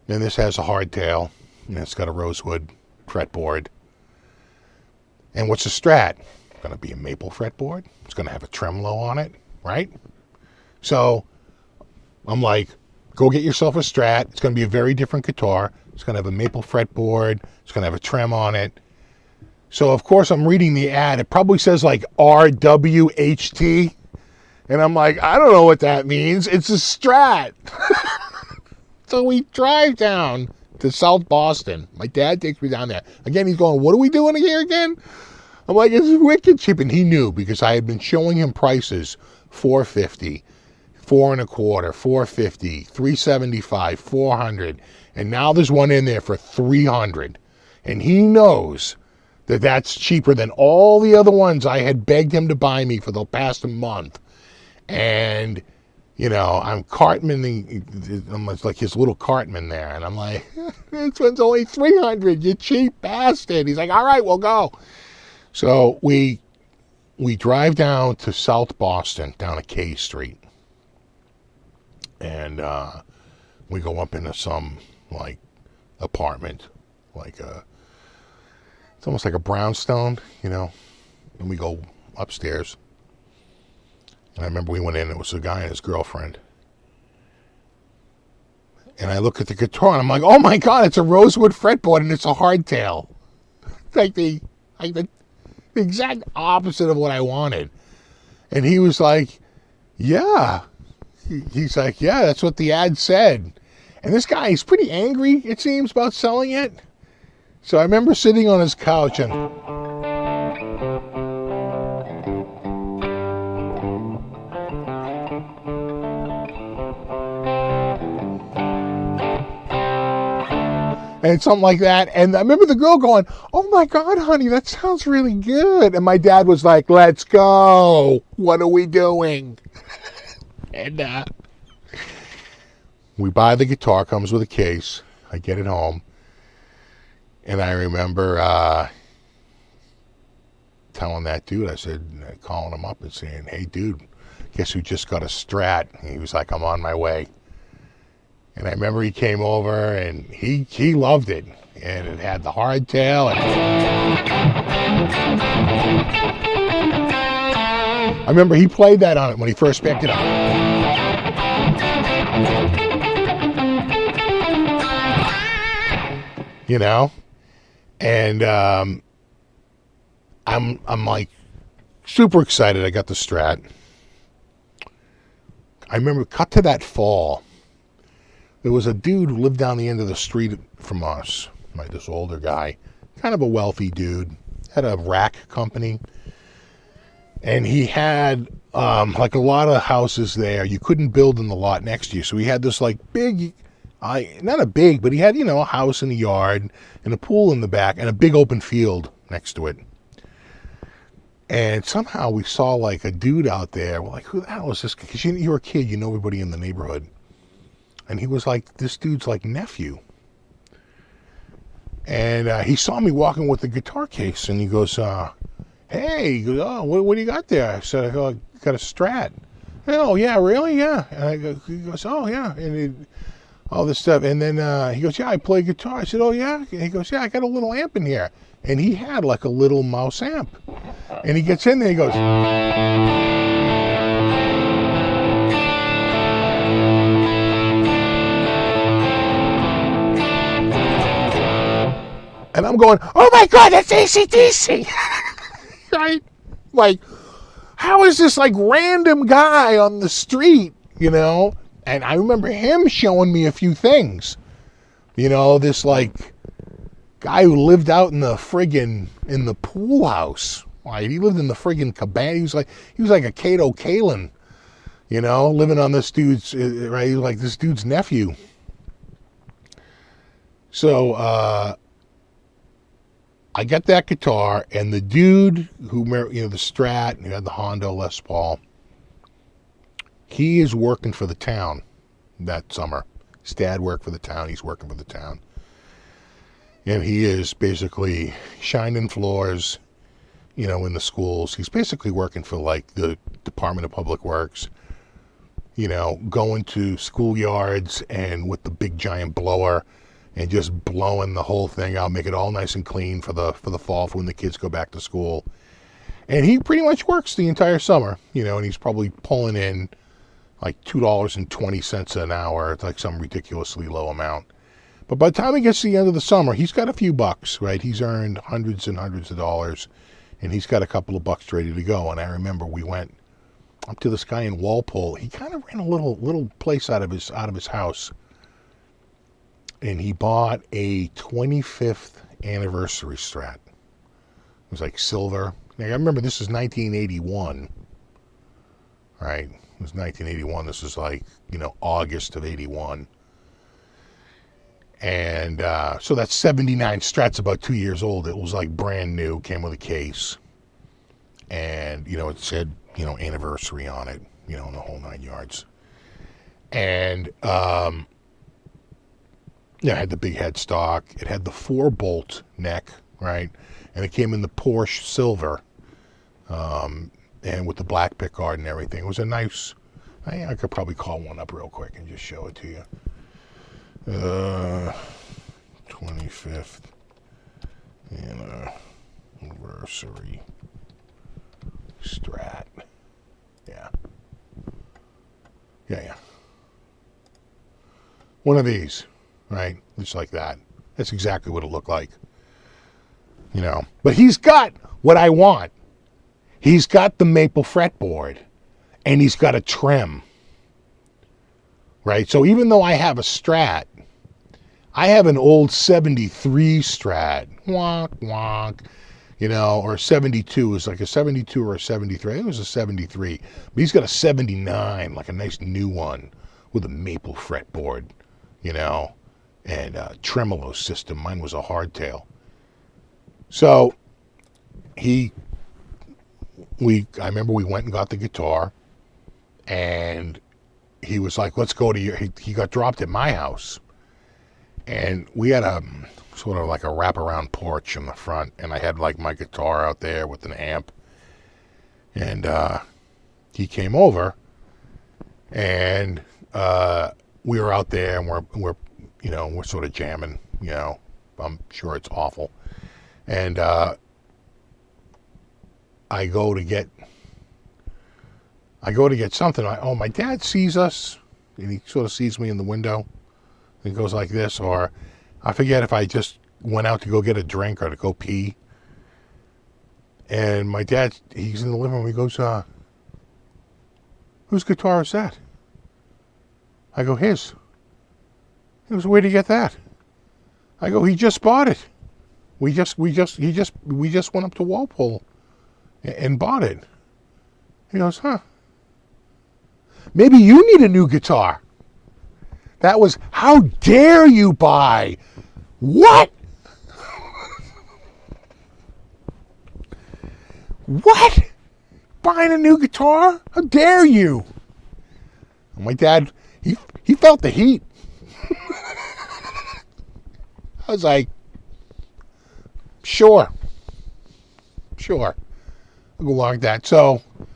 A: And this has a hardtail, and it's got a rosewood fretboard. And what's a Strat? It's going to be a maple fretboard. It's going to have a tremolo on it, right? So I'm like, go get yourself a Strat. It's going to be a very different guitar. It's going to have a maple fretboard. It's going to have a trem on it. So, of course, I'm reading the ad. It probably says, like, RWHT. And I'm like, I don't know what that means. It's a Strat. So we drive down to South Boston. My dad takes me down there. Again, he's going, what are we doing here again? I'm like, it's wicked cheap. And he knew, because I had been showing him prices, $450, $4 1/4, $450, $375, $400, and now there's one in there for $300, and he knows that that's cheaper than all the other ones I had begged him to buy me for the past month. And you know, I'm Cartman, I'm like his little Cartman there, and I'm like, this one's only $300, you cheap bastard. He's like, all right, we'll go. So we drive down to South Boston, down to K Street. And we go up into some like apartment, like it's almost like a brownstone, you know. And we go upstairs. And I remember we went in, it was a guy and his girlfriend. And I look at the guitar and I'm like, oh my God, it's a rosewood fretboard and it's a hardtail. It's like the exact opposite of what I wanted. And he was like, yeah. He's like, yeah, that's what the ad said. And this guy, he's pretty angry, it seems, about selling it. So I remember sitting on his couch and something like that. And I remember the girl going, oh my God, honey, that sounds really good. And my dad was like, let's go. What are we doing? And we buy the guitar, comes with a case. I get it home. And I remember telling that dude, I said, calling him up and saying, hey, dude, guess who just got a Strat? And he was like, I'm on my way. And I remember he came over and he loved it. And it had the hardtail. I remember he played that on it when he first picked it up. You know? And I'm like super excited. I got the Strat. I remember, cut to that fall. There was a dude who lived down the end of the street from us, like this older guy, kind of a wealthy dude, had a rack company, and he had like a lot of houses there. You couldn't build in the lot next to you, so he had this like big, not a big, but he had, you know, a house in the yard and a pool in the back and a big open field next to it. And somehow we saw like a dude out there. We're like, who the hell is this? Because you're a kid, you know everybody in the neighborhood. And he was like, this dude's like nephew. And he saw me walking with the guitar case, and he goes, hey, he goes, oh, what do you got there? I said, I got a Strat. Oh, yeah, really? Yeah. And he goes, oh, yeah. And all this stuff. And then he goes, yeah, I play guitar. I said, oh, yeah? And he goes, yeah, I got a little amp in here. And he had like a little mouse amp. And he gets in there, he goes, and I'm going, oh my God, that's AC/DC. Right? Like, how is this like random guy on the street, you know? And I remember him showing me a few things. You know, this like guy who lived out in the pool house. Right? He lived in the friggin' cabana. He was like a Kato Kalin, you know, living on this dude's, right? He was like this dude's nephew. So, I got that guitar, and the dude who, you know, the Strat, who had the Hondo Les Paul, he is working for the town that summer. His dad worked for the town. He's working for the town. And he is basically shining floors, you know, in the schools. He's basically working for like the Department of Public Works, you know, going to schoolyards and with the big giant blower and just blowing the whole thing out, make it all nice and clean for the fall for when the kids go back to school. And he pretty much works the entire summer, you know, and he's probably pulling in like $2.20 an hour. It's like some ridiculously low amount. But by the time he gets to the end of the summer, he's got a few bucks, right? He's earned hundreds and hundreds of dollars, and he's got a couple of bucks ready to go. And I remember we went up to this guy in Walpole. He kind of ran a little place out of his house, and he bought a 25th anniversary Strat. It was like silver. Now, I remember this is 1981, right? It was 1981. This is like, you know, August of 81. And so that 79 Strat's about 2 years old. It was like brand new, came with a case. And, you know, it said, you know, anniversary on it, you know, in the whole 9 yards. And, yeah, it had the big headstock. It had the 4-bolt neck, right? And it came in the Porsche silver, and with the black pickguard and everything. It was a nice, I could probably call one up real quick and just show it to you. 25th anniversary Strat. Yeah. Yeah. One of these, right? Just like that. That's exactly what it looked like. You know, but he's got what I want. He's got the maple fretboard, and he's got a trim, right? So even though I have a Strat, I have an old 73 Strat, wonk, wonk, you know, or 72. It was like a 72 or a 73. I think it was a 73. But he's got a 79, like a nice new one with a maple fretboard, you know, and a tremolo system. Mine was a hardtail. So I remember we went and got the guitar, and he was like, let's go to he got dropped at my house. And we had a sort of like a wraparound porch in the front, and I had like my guitar out there with an amp. And he came over, and we were out there and we're sort of jamming. I'm sure it's awful. And I go to get something. My dad sees us, and he sort of sees me in the window. And goes like this, or I forget if I just went out to go get a drink or to go pee. And my dad, he's in the living room. He goes, "Whose guitar is that?" I go, "His." He goes, "Where'd you get that?" I go, "He just bought it. We just went up to Walpole and bought it." He goes, "Huh? Maybe you need a new guitar." That was, "How dare you buy?" What? What? Buying a new guitar? How dare you? And my dad, he felt the heat. I was like, sure. I'll go along with that. So, you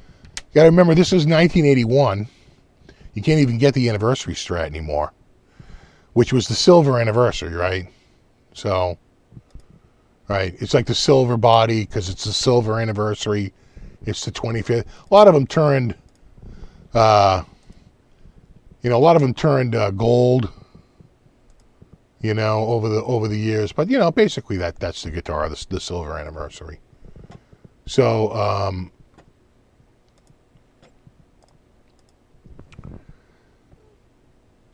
A: got to remember, this is 1981. You can't even get the anniversary Strat anymore, which was the silver anniversary, right? So, right, it's like the silver body because it's the silver anniversary. It's the 25th. A lot of them turned, gold, over the years. But basically that's the guitar, the silver anniversary. So,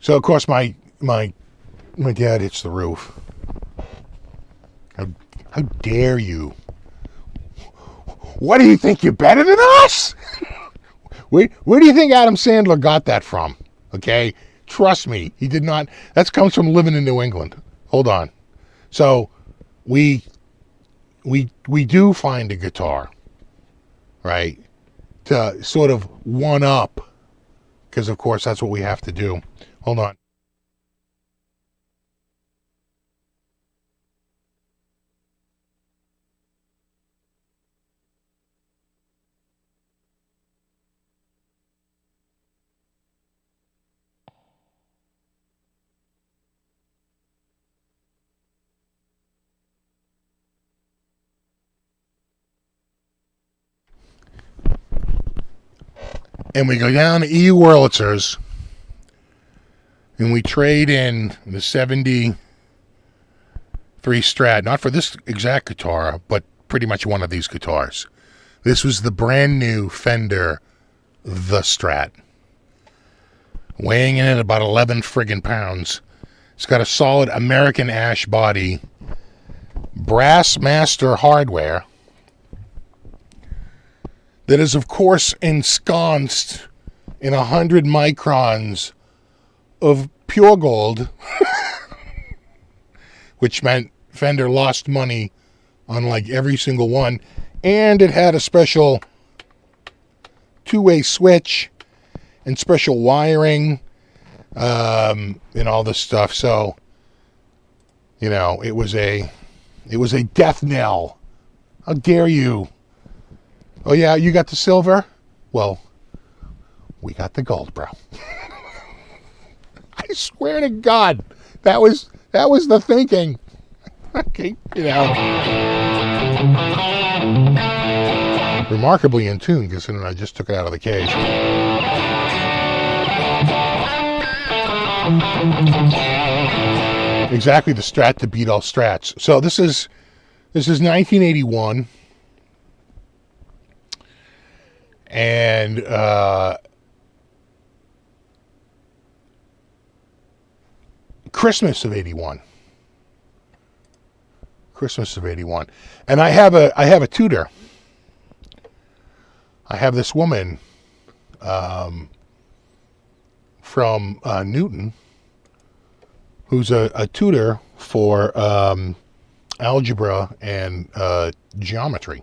A: So of course my dad hits the roof. How dare you? What do you think, you're better than us? Where do you think Adam Sandler got that from? Okay, trust me, he did not. That comes from living in New England. Hold on. So we do find a guitar, right, to sort of one up, because of course that's what we have to do. Hold on. And we go down to E. Wurlitzer's, and we trade in the 73 Strat, not for this exact guitar, but pretty much one of these guitars. This was the brand new Fender, the Strat. Weighing in at about 11 friggin' pounds. It's got a solid American ash body, brass master hardware, that is, of course, ensconced in 100 microns of pure gold, which meant Fender lost money on like every single one, and it had a special two-way switch and special wiring, and all this stuff. So, it was a death knell. How dare you? Oh yeah, you got the silver? Well, we got the gold, bro. I swear to God, that was the thinking. Okay, remarkably in tune, considering I just took it out of the cage. Exactly the Strat to beat all Strats. So this is 1981. And Christmas of 81. And I have a tutor. I have this woman from Newton who's a tutor for algebra and geometry.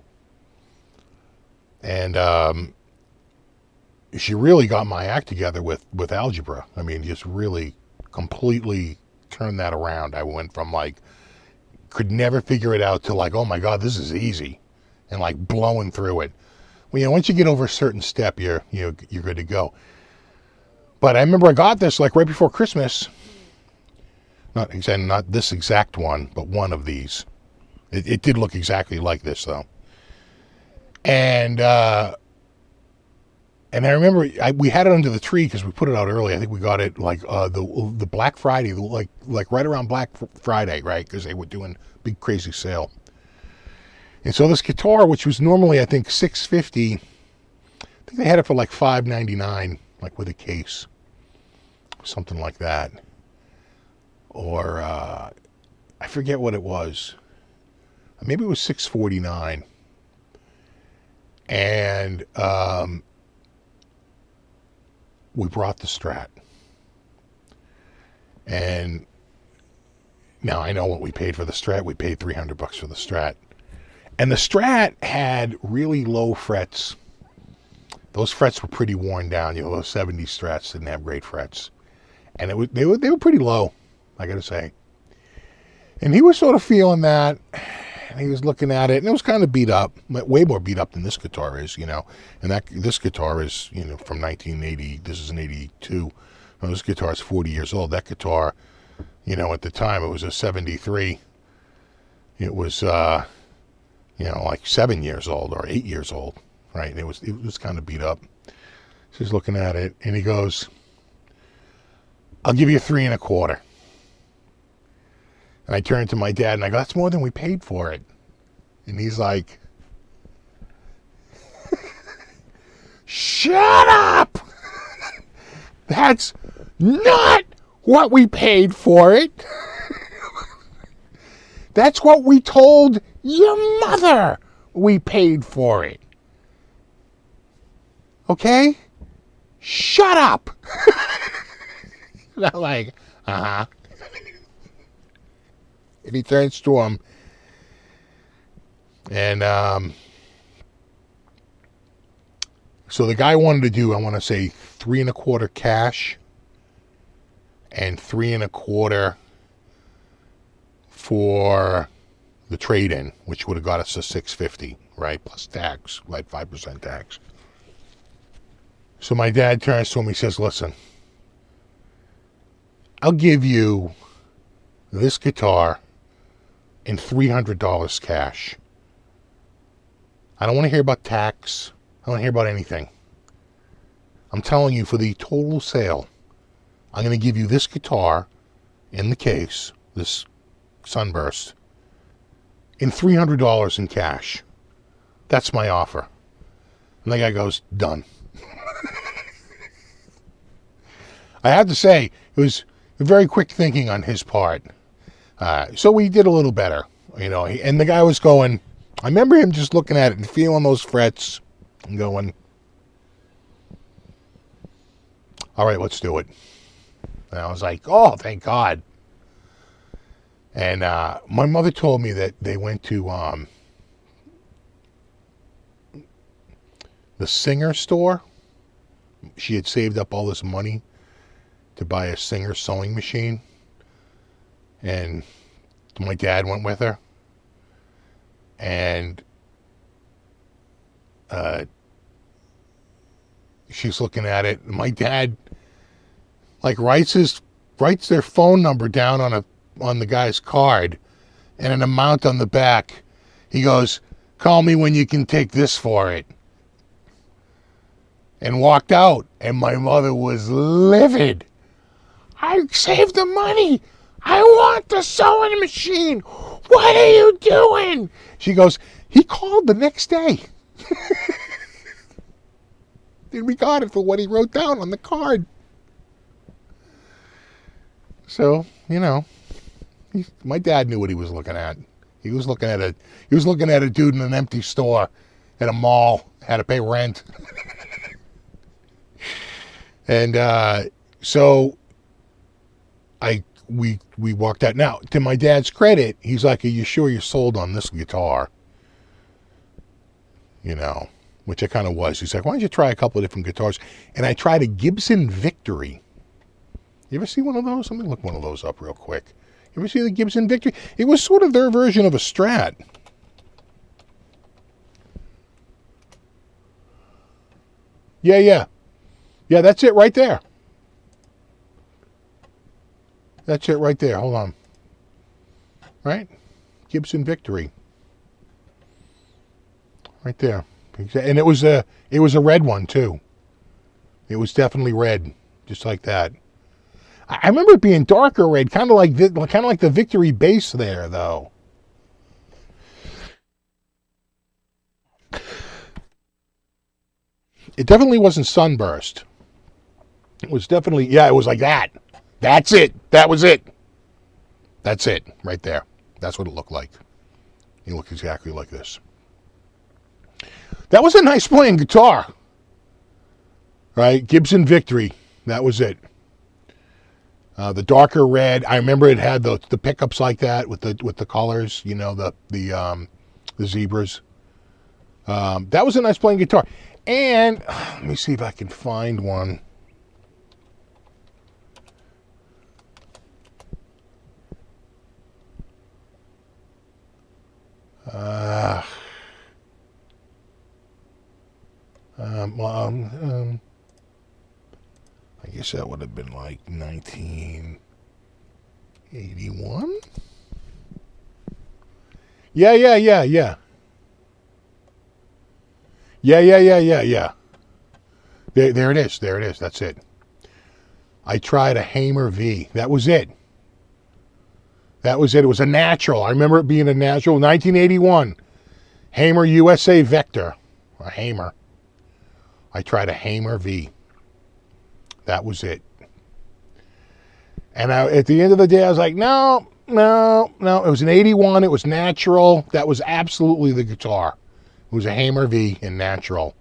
A: And she really got my act together with algebra. I mean, just really completely turned that around. I went from like, could never figure it out to like, oh my God, this is easy, and like blowing through it. Well, once you get over a certain step, you're good to go. But I remember I got this like right before Christmas. Not this exact one, but one of these. It did look exactly like this though. And I remember we had it under the tree because we put it out early. I think we got it like the Black Friday, like right around Black Friday, right? Because they were doing big crazy sale. And so this guitar, which was normally I think $650, I think they had it for like $5.99, like with a case, something like that. Or I forget what it was. Maybe it was $649. And we brought the Strat. And now I know what we paid for the Strat. We paid $300 for the Strat. And the Strat had really low frets. Those frets were pretty worn down. You know, those 70s Strats didn't have great frets. And they were pretty low, I got to say. And he was sort of feeling that. And he was looking at it, and it was kind of beat up, way more beat up than this guitar is, you know. And this guitar is, you know, from 1980. This is an 82. Well, this guitar is 40 years old. That guitar, you know, at the time, it was a 73. It was, you know, like 7 years old or 8 years old, right? And it was kind of beat up. So he's looking at it, and he goes, "I'll give you 3 1/4." And I turned to my dad and I go, "That's more than we paid for it." And he's like, "Shut up! That's not what we paid for it. That's what we told your mother we paid for it. Okay? Shut up." And I'm like, uh-huh. And he turns to him, and so the guy wanted to do, I want to say, 3 1/4 cash, and 3 1/4 for the trade-in, which would have got us to $650, right? Plus tax, like 5% tax. So my dad turns to him, he says, "Listen, I'll give you this guitar and $300 cash. I don't want to hear about tax. I don't want to hear about anything. I'm telling you, for the total sale, I'm going to give you this guitar in the case, this Sunburst, and $300 in cash. That's my offer." And the guy goes, "Done." I have to say, it was very quick thinking on his part. So we did a little better, you know. And the guy was going, I remember him just looking at it and feeling those frets and going, "All right, let's do it." And I was like, "Oh, thank God." And my mother told me that they went to the Singer store. She had saved up all this money to buy a Singer sewing machine. And my dad went with her. And she's looking at it. My dad like writes their phone number down on the guy's card and an amount on the back. He goes, "Call me when you can take this for it." And walked out. And my mother was livid. "I saved the money. I want the sewing machine. What are you doing?" She goes, "He called the next day." And we got it for what he wrote down on the card. So, you know, my dad knew what he was looking at. He was looking at a dude in an empty store at a mall, had to pay rent. And so we walked out. Now, to my dad's credit, he's like, "Are you sure you're sold on this guitar?" You know, which I kind of was. He's like, "Why don't you try a couple of different guitars?" And I tried a Gibson Victory. You ever see one of those? Let me look one of those up real quick. You ever see the Gibson Victory? It was sort of their version of a Strat. Yeah, that's it right there. That's it right there. Hold on. Right? Gibson Victory. Right there. And it was a red one too. It was definitely red, just like that. I remember it being darker red, kind of like the Victory base there, though. It definitely wasn't sunburst. It was definitely, yeah, it was like that. That's it. That was it. That's it, right there. That's what it looked like. It looked exactly like this. That was a nice playing guitar. Right? Gibson Victory. That was it. The darker red. I remember it had the pickups like that with the colors, you know, the zebras. That was a nice playing guitar. And let me see if I can find one. I guess that would have been like 1981. Yeah. Yeah. There it is. There it is. That's it. I tried a Hamer V. That was it. That was it. It was a natural. I remember it being a natural. 1981. Hamer USA Vector. A Hamer. I tried a Hamer V. That was it. And at the end of the day, I was like, no. It was an 81. It was natural. That was absolutely the guitar. It was a Hamer V in natural.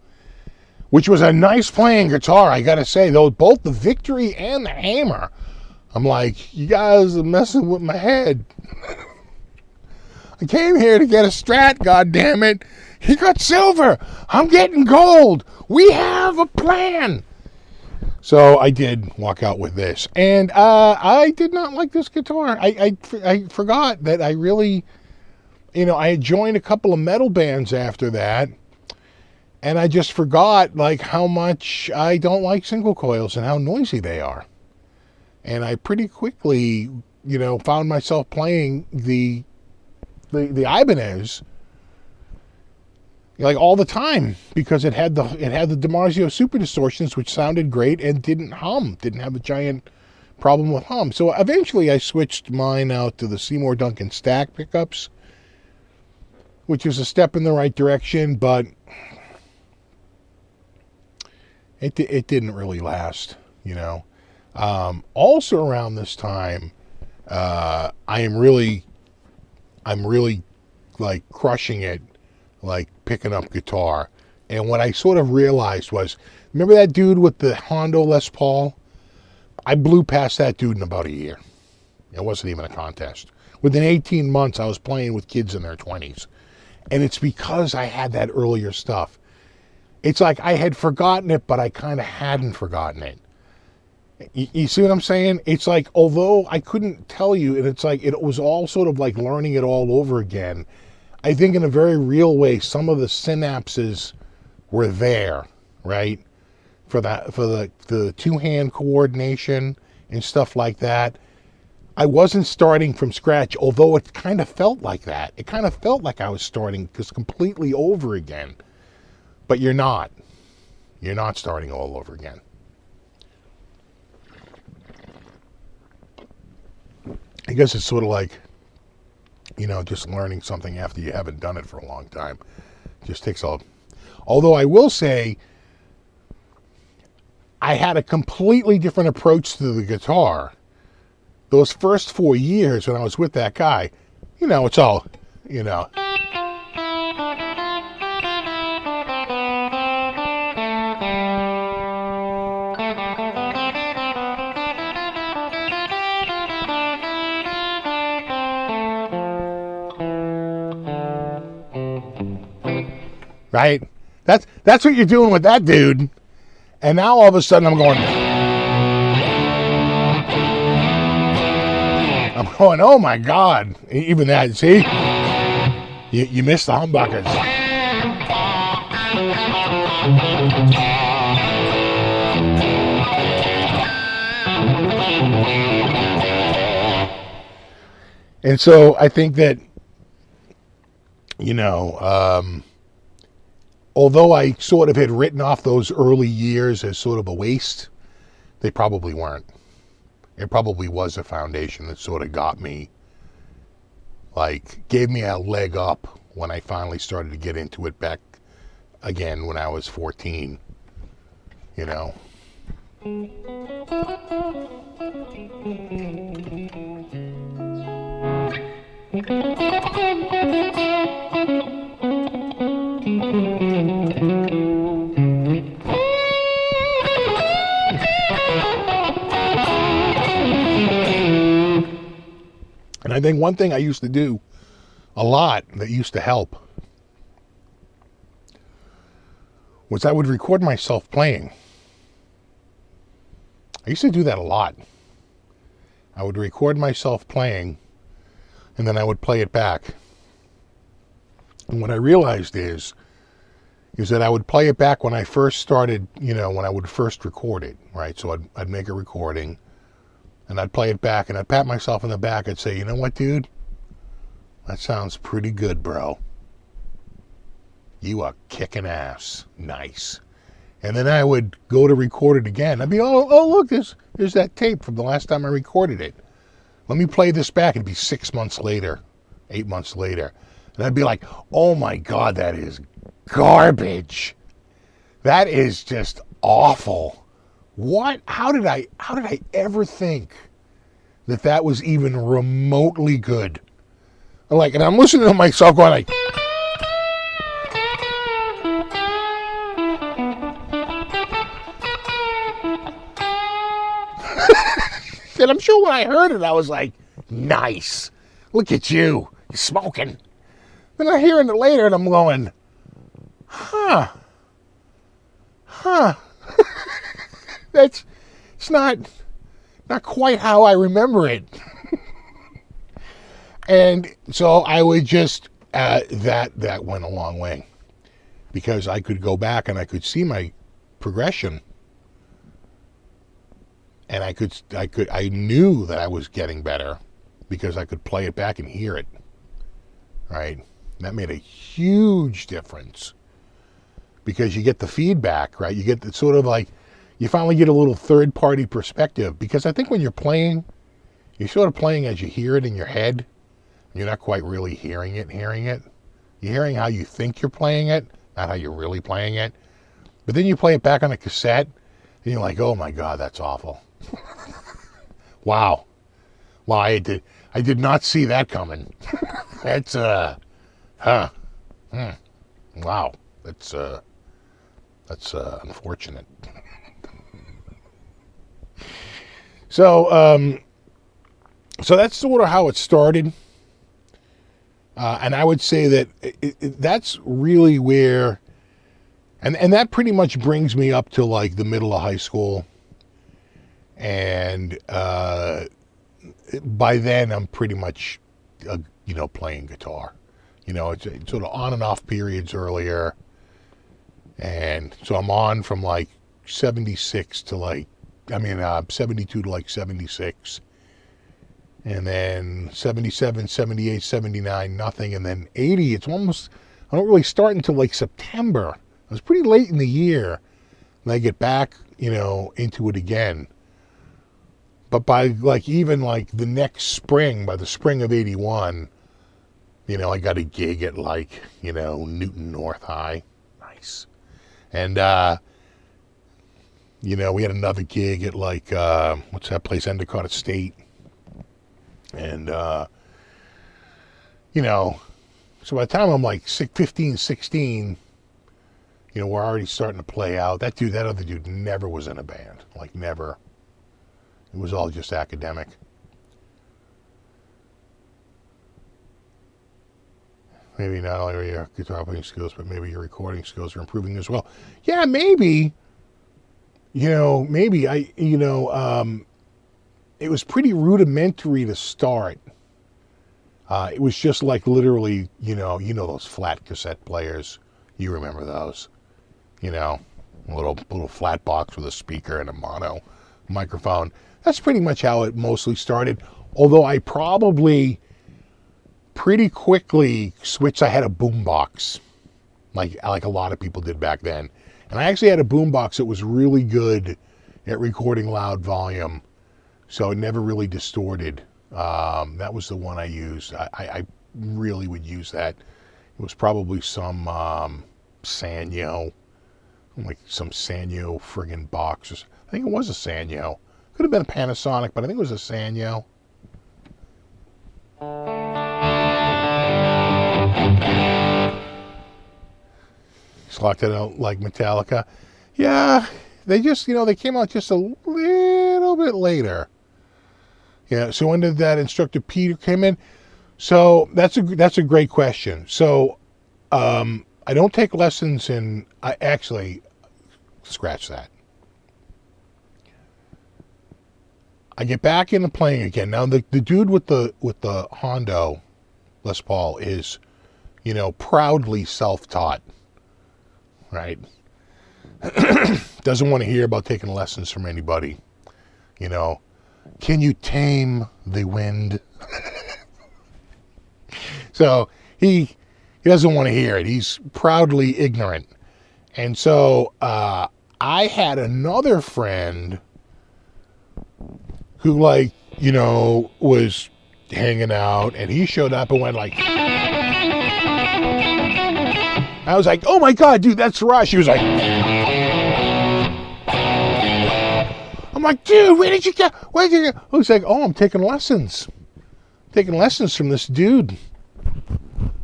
A: Which was a nice playing guitar, I got to say. Though both the Victory and the Hamer. I'm like, you guys are messing with my head. I came here to get a Strat, goddammit. He got silver. I'm getting gold. We have a plan. So I did walk out with this. And I did not like this guitar. I forgot that I really, I had joined a couple of metal bands after that. And I just forgot like how much I don't like single coils and how noisy they are. And I pretty quickly, found myself playing the Ibanez like all the time because it had the DiMarzio Super Distortions, which sounded great and didn't have a giant problem with hum. So eventually I switched mine out to the Seymour Duncan stack pickups, which is a step in the right direction, but it didn't really last, Also around this time, I'm really like crushing it, like picking up guitar. And what I sort of realized was, remember that dude with the Hondo Les Paul? I blew past that dude in about a year. It wasn't even a contest. Within 18 months, I was playing with kids in their 20s. And it's because I had that earlier stuff. It's like I had forgotten it, but I kind of hadn't forgotten it. You see what I'm saying? It's like, although I couldn't tell you, and it's like it was all sort of like learning it all over again. I think in a very real way, some of the synapses were there, right? For the two-hand coordination and stuff like that. I wasn't starting from scratch, although it kind of felt like that. It kind of felt like I was starting just completely over again. But you're not. You're not starting all over again. I guess it's sort of like, just learning something after you haven't done it for a long time. Just takes a... Although I will say, I had a completely different approach to the guitar. Those first 4 years when I was with that guy, it's all, right? That's what you're doing with that dude. And now all of a sudden I'm going, oh my God. Even that, see? You missed the humbuckers. And so I think that, although I sort of had written off those early years as sort of a waste, they probably weren't. It probably was a foundation that sort of got me, like, gave me a leg up when I finally started to get into it back again when I was 14, you know. And I think one thing I used to do a lot that used to help was I would record myself playing. I used to do that a lot. I would record myself playing, and then I would play it back. And what I realized is that I would play it back when I first started, when I would first record it, right? So I'd make a recording, and I'd play it back, and I'd pat myself on the back and say, you know what, dude? That sounds pretty good, bro. You are kicking ass. Nice. And then I would go to record it again. I'd be, oh look, there's that tape from the last time I recorded it. Let me play this back. It'd be 6 months later, 8 months later. And I'd be like, oh my God, that is garbage. That is just awful. What? How did I ever think that was even remotely good? And I'm listening to myself going like, and I'm sure when I heard it, I was like, nice. Look at you. You're smoking. Then I'm hearing it later and I'm going, huh. It's not quite how I remember it. And so I would just, that went a long way, because I could go back and I could see my progression. And I knew that I was getting better because I could play it back and hear it. Right? That made a huge difference, because you get the feedback, right? You get the sort of like, you finally get a little third party perspective, because I think when you're playing, you're sort of playing as you hear it in your head. You're not quite really hearing it. You're hearing how you think you're playing it, not how you're really playing it. But then you play it back on a cassette, and you're like, oh my God, that's awful. Wow, I did not see that coming. That's wow, that's unfortunate. So that's sort of how it started. And I would say that that's really where, and that pretty much brings me up to like the middle of high school. And by then I'm pretty much, playing guitar. It's sort of on and off periods earlier. And so I'm on from like 76 to 72 to like 76. And then 77, 78, 79, nothing. And then 80, it's almost, I don't really start until like September. It was pretty late in the year. And I get back, into it again. But by even the next spring, by the spring of 81, I got a gig at Newton North High. Nice. And, we had another gig at what's that place, Endicott Estate. And, so by the time I'm like 15, 16, we're already starting to play out. That other dude never was in a band. Never. It was all just academic. Maybe not only your guitar playing skills, but maybe your recording skills are improving as well. Yeah, maybe. Maybe it was pretty rudimentary to start. It was just literally, those flat cassette players. You remember those, a little flat box with a speaker and a mono microphone. That's pretty much how it mostly started. Although I probably pretty quickly switched. I had a boombox, like a lot of people did back then. And I actually had a boombox that was really good at recording loud volume, so it never really distorted. That was the one I used. I really would use that. It was probably some Sanyo, like some Sanyo friggin' box. I think it was a Sanyo. Could have been a Panasonic, but I think it was a Sanyo. Selected out like Metallica. Yeah, they just, they came out just a little bit later. Yeah, so when did that instructor Peter came in? So that's a great question. So I don't take lessons I actually, scratch that. I get back into playing again. Now the dude with the Hondo Les Paul is, proudly self-taught. Right? Doesn't want to hear about taking lessons from anybody. Can you tame the wind? So he doesn't want to hear it. He's proudly ignorant. And so I had another friend who, was hanging out, and he showed up and went like, I was like, oh my God, dude, that's Rush. He was like, I'm like, dude, where did you get? I was like, oh, I'm taking lessons. Taking lessons from this dude.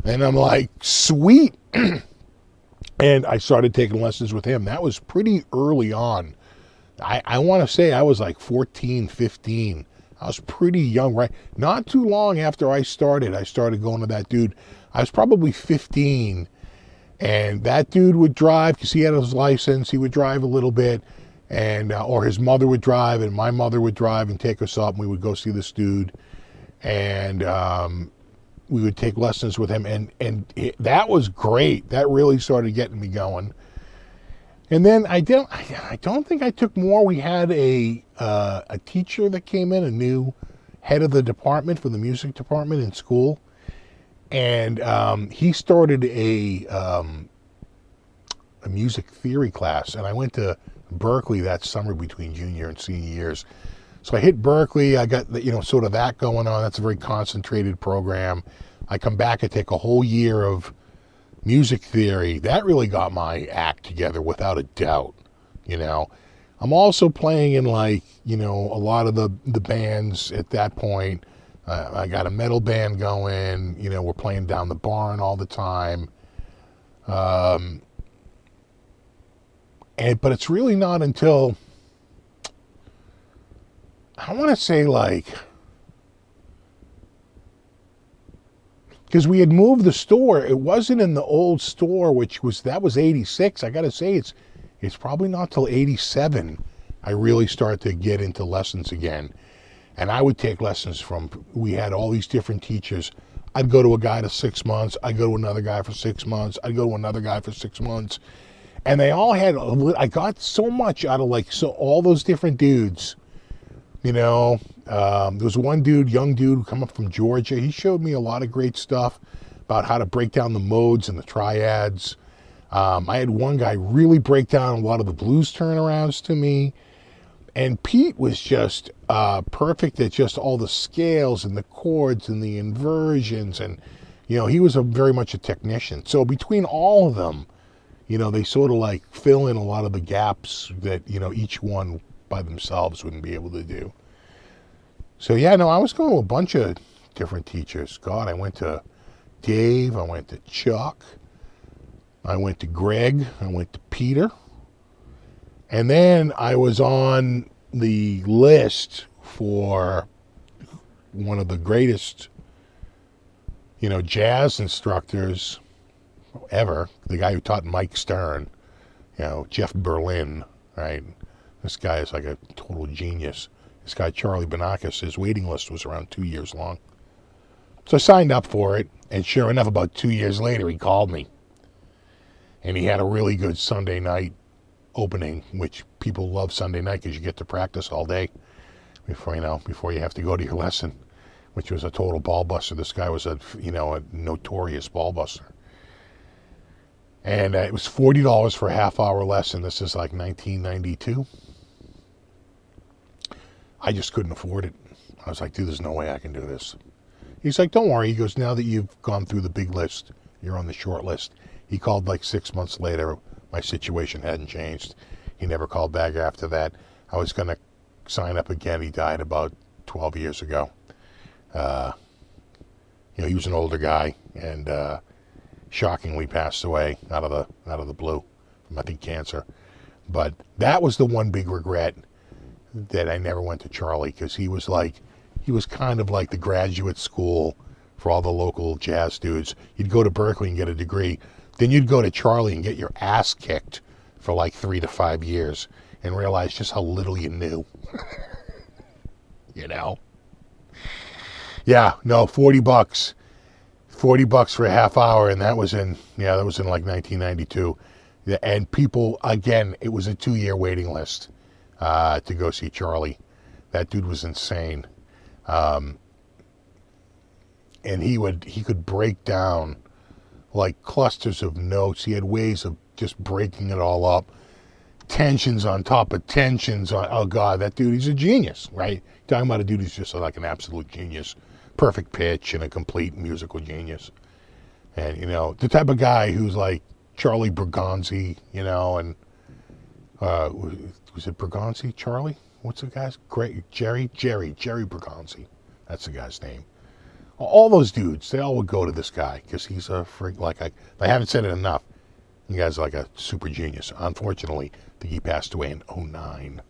A: And I'm like, sweet. And I started taking lessons with him. That was pretty early on. I want to say I was like 14, 15. I was pretty young, right? Not too long after I started going to that dude. I was probably 15. And that dude would drive because he had his license. He would drive a little bit, and or his mother would drive, and my mother would drive and take us up, and we would go see this dude, and we would take lessons with him, and that was great. That really started getting me going. And then I don't think I took more. We had a teacher that came in, a new head of the department for the music department in school. And he started a music theory class, and I went to Berkeley that summer between junior and senior years. So I hit Berkeley. I got sort of that going on. That's a very concentrated program. I come back and take a whole year of music theory. That really got my act together without a doubt. I'm also playing in a lot of the bands at that point. I got a metal band going, we're playing down the barn all the time. But it's really not until, I want to say because we had moved the store. It wasn't in the old store, that was 86. I got to say it's probably not till 87 I really start to get into lessons again. And I would take lessons we had all these different teachers. I'd go to a guy to 6 months. I'd go to another guy for 6 months. I'd go to another guy for 6 months. And they all had, I got so much out of all those different dudes. There was one dude, young dude, who come up from Georgia. He showed me a lot of great stuff about how to break down the modes and the triads. I had one guy really break down a lot of the blues turnarounds to me. And Pete was just perfect at just all the scales and the chords and the inversions. And, he was very much a technician. So between all of them, they sort of fill in a lot of the gaps that, each one by themselves wouldn't be able to do. So yeah, no, I was going to a bunch of different teachers. God, I went to Dave, I went to Chuck, I went to Greg, I went to Peter. And then I was on the list for one of the greatest, jazz instructors ever, the guy who taught Mike Stern, Jeff Berlin, right? This guy is like a total genius. This guy, Charlie Banakis, his waiting list was around 2 years long. So I signed up for it, and sure enough, about 2 years later, he called me. And he had a really good Sunday night opening, which people love Sunday night because you get to practice all day before you have to go to your lesson. which was a total ball buster. This guy was a notorious ball buster. And it was $40 for a half-hour lesson. This is like 1992. I just couldn't afford it. I was like, dude, there's no way I can do this. He's like, don't worry. He goes, now that you've gone through the big list, you're on the short list. He called like 6 months later. My situation hadn't changed. He never called back after that. I was going to sign up again. He died about 12 years ago. He was an older guy and shockingly passed away out of the blue from, I think, cancer. But that was the one big regret, that I never went to Charlie, because he was kind of like the graduate school for all the local jazz dudes. You'd go to Berkeley and get a degree. Then you'd go to Charlie and get your ass kicked for like 3 to 5 years and realize just how little you knew. Yeah, no, $40. $40 for a half hour, and that was in like 1992. And people, again, it was a 2-year waiting list to go see Charlie. That dude was insane. And he could break down like clusters of notes. He had ways of just breaking it all up. Tensions on top of tensions. Oh God, that dude, he's a genius, right? Talking about a dude who's just like an absolute genius. Perfect pitch and a complete musical genius. And, the type of guy who's like Charlie Bergonzi, and was it Bergonzi, Charlie? What's the guy's great? Jerry Bergonzi. That's the guy's name. All those dudes, they all would go to this guy because he's a freak. Like I haven't said it enough. The guy's like a super genius. Unfortunately, I think he passed away in 2009.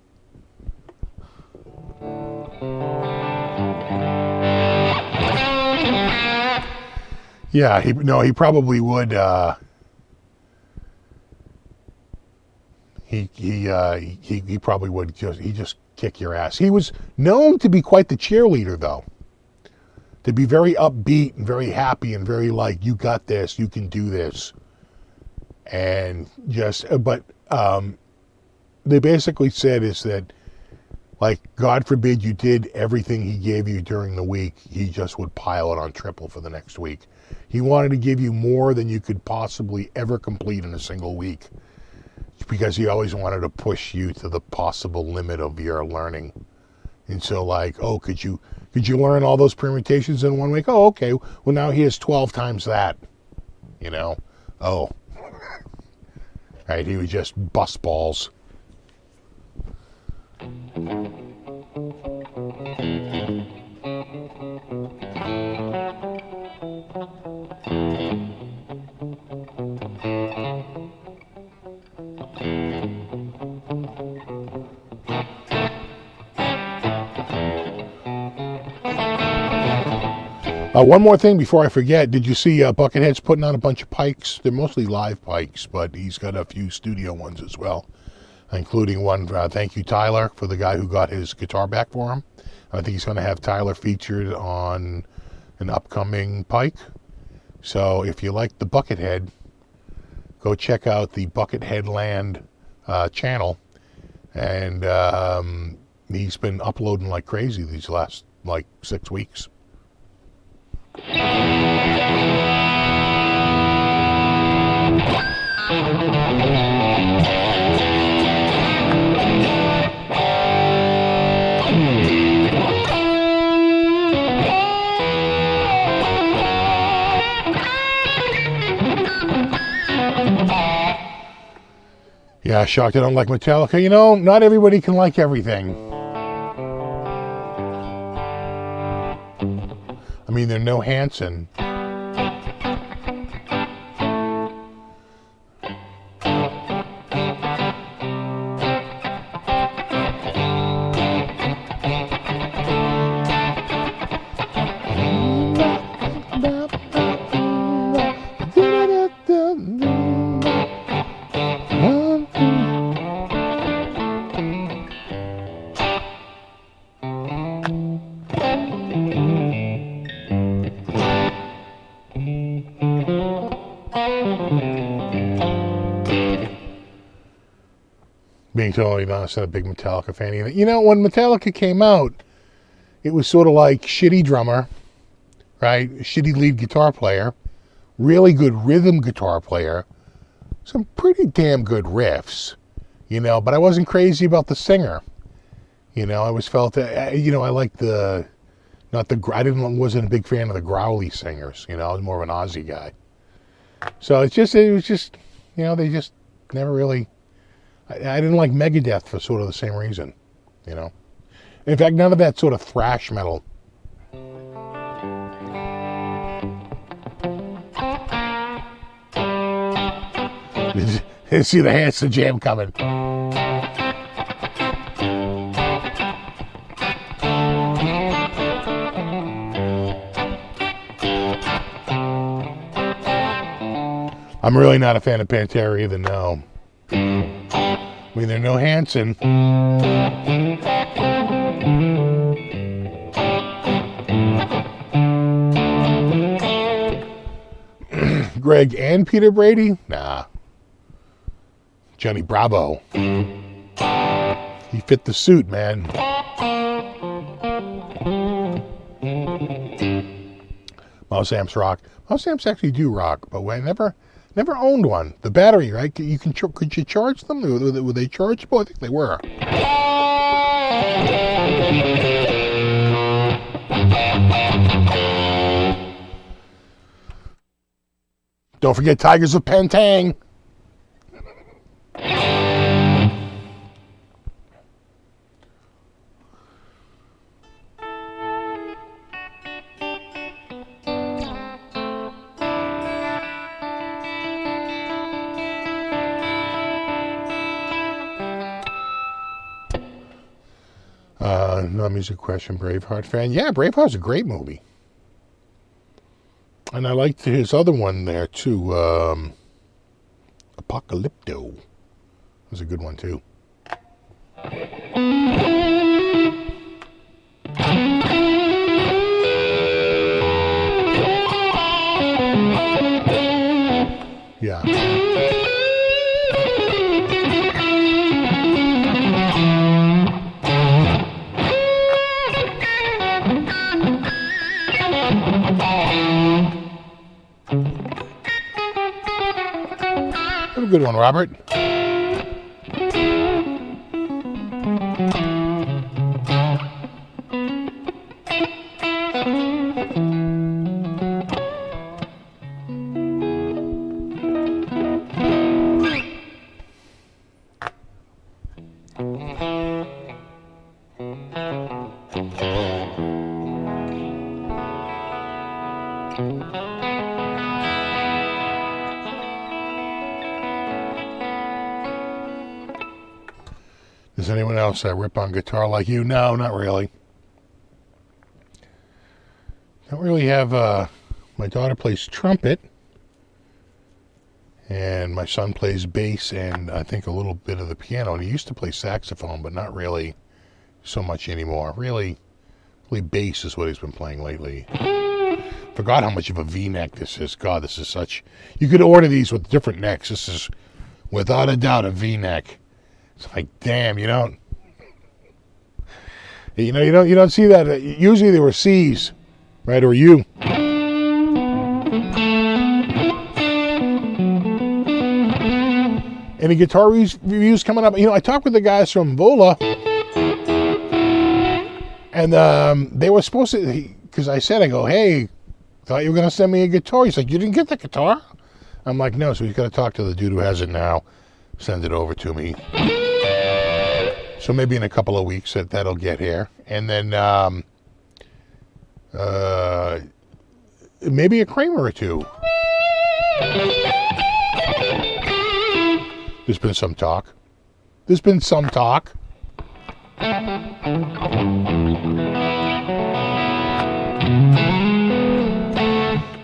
A: Yeah, he probably would. He probably would just kick your ass. He was known to be quite the cheerleader, though. To be very upbeat and very happy and very like, you got this, you can do this. And but they basically said is that, like, God forbid you did everything he gave you during the week, he just would pile it on triple for the next week. He wanted to give you more than you could possibly ever complete in a single week, because he always wanted to push you to the possible limit of your learning. And so, like, oh, could you learn all those permutations in 1 week? Oh, okay. Well, now here's 12 times that. Oh. Right, he would just bust balls. One more thing before I forget. Did you see Buckethead's putting on a bunch of pikes? They're mostly live pikes, but he's got a few studio ones as well, including one, thank you, Tyler, for the guy who got his guitar back for him. I think he's going to have Tyler featured on an upcoming pike. So if you like the Buckethead, go check out the Buckethead Land channel. And he's been uploading like crazy these last, 6 weeks. Yeah, shocked I don't like Metallica. Not everybody can like everything. I mean, they're no Hanson. Being totally honest, I'm a big Metallica fan. When Metallica came out, it was sort of like shitty drummer, right? Shitty lead guitar player, really good rhythm guitar player, some pretty damn good riffs, but I wasn't crazy about the singer. I always felt that, I liked wasn't a big fan of the growly singers, I was more of an Aussie guy. So it was just, they just never really, I didn't like Megadeth for sort of the same reason, In fact, none of that sort of thrash metal. See the Hands to Jam coming. I'm really not a fan of Pantera either, no. I mean, they're no Hanson. Greg and Peter Brady? Nah. Johnny Bravo. He fit the suit, man. Mouse amps rock. Mouse amps actually do rock, but I never owned one. The battery, right? Could you charge them? Were they chargeable? I think they were. Don't forget Tigers of Pantang. Another music question, Braveheart fan. Yeah, Braveheart's a great movie. And I liked his other one there, too. Apocalypto. That was a good one, too. Yeah. Have a good one, Robert. Does anyone else rip on guitar like you? No, not really. Don't really have, my daughter plays trumpet, and my son plays bass and I think a little bit of the piano, and he used to play saxophone, but not really so much anymore. Really bass is what he's been playing lately. Forgot how much of a V-neck this is. God, this is such... You could order these with different necks. This is, without a doubt, a V-neck. It's like, damn, you don't see that. Usually they were C's, right, or U. Any guitar reviews coming up? I talked with the guys from Vola, and they were supposed to, because I go, hey, thought you were going to send me a guitar. He's like, you didn't get the guitar? I'm like, no, so he's got to talk to the dude who has it now, send it over to me. So maybe in a couple of weeks that'll get here. And then maybe a Kramer or two. There's been some talk.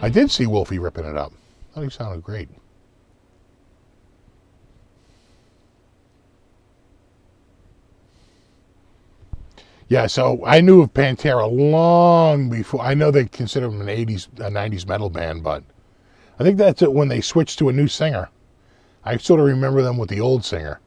A: I did see Wolfie ripping it up. I thought he sounded great. Yeah, so I knew of Pantera long before. I know they consider them an 90s metal band, but I think that's it when they switched to a new singer. I sort of remember them with the old singer.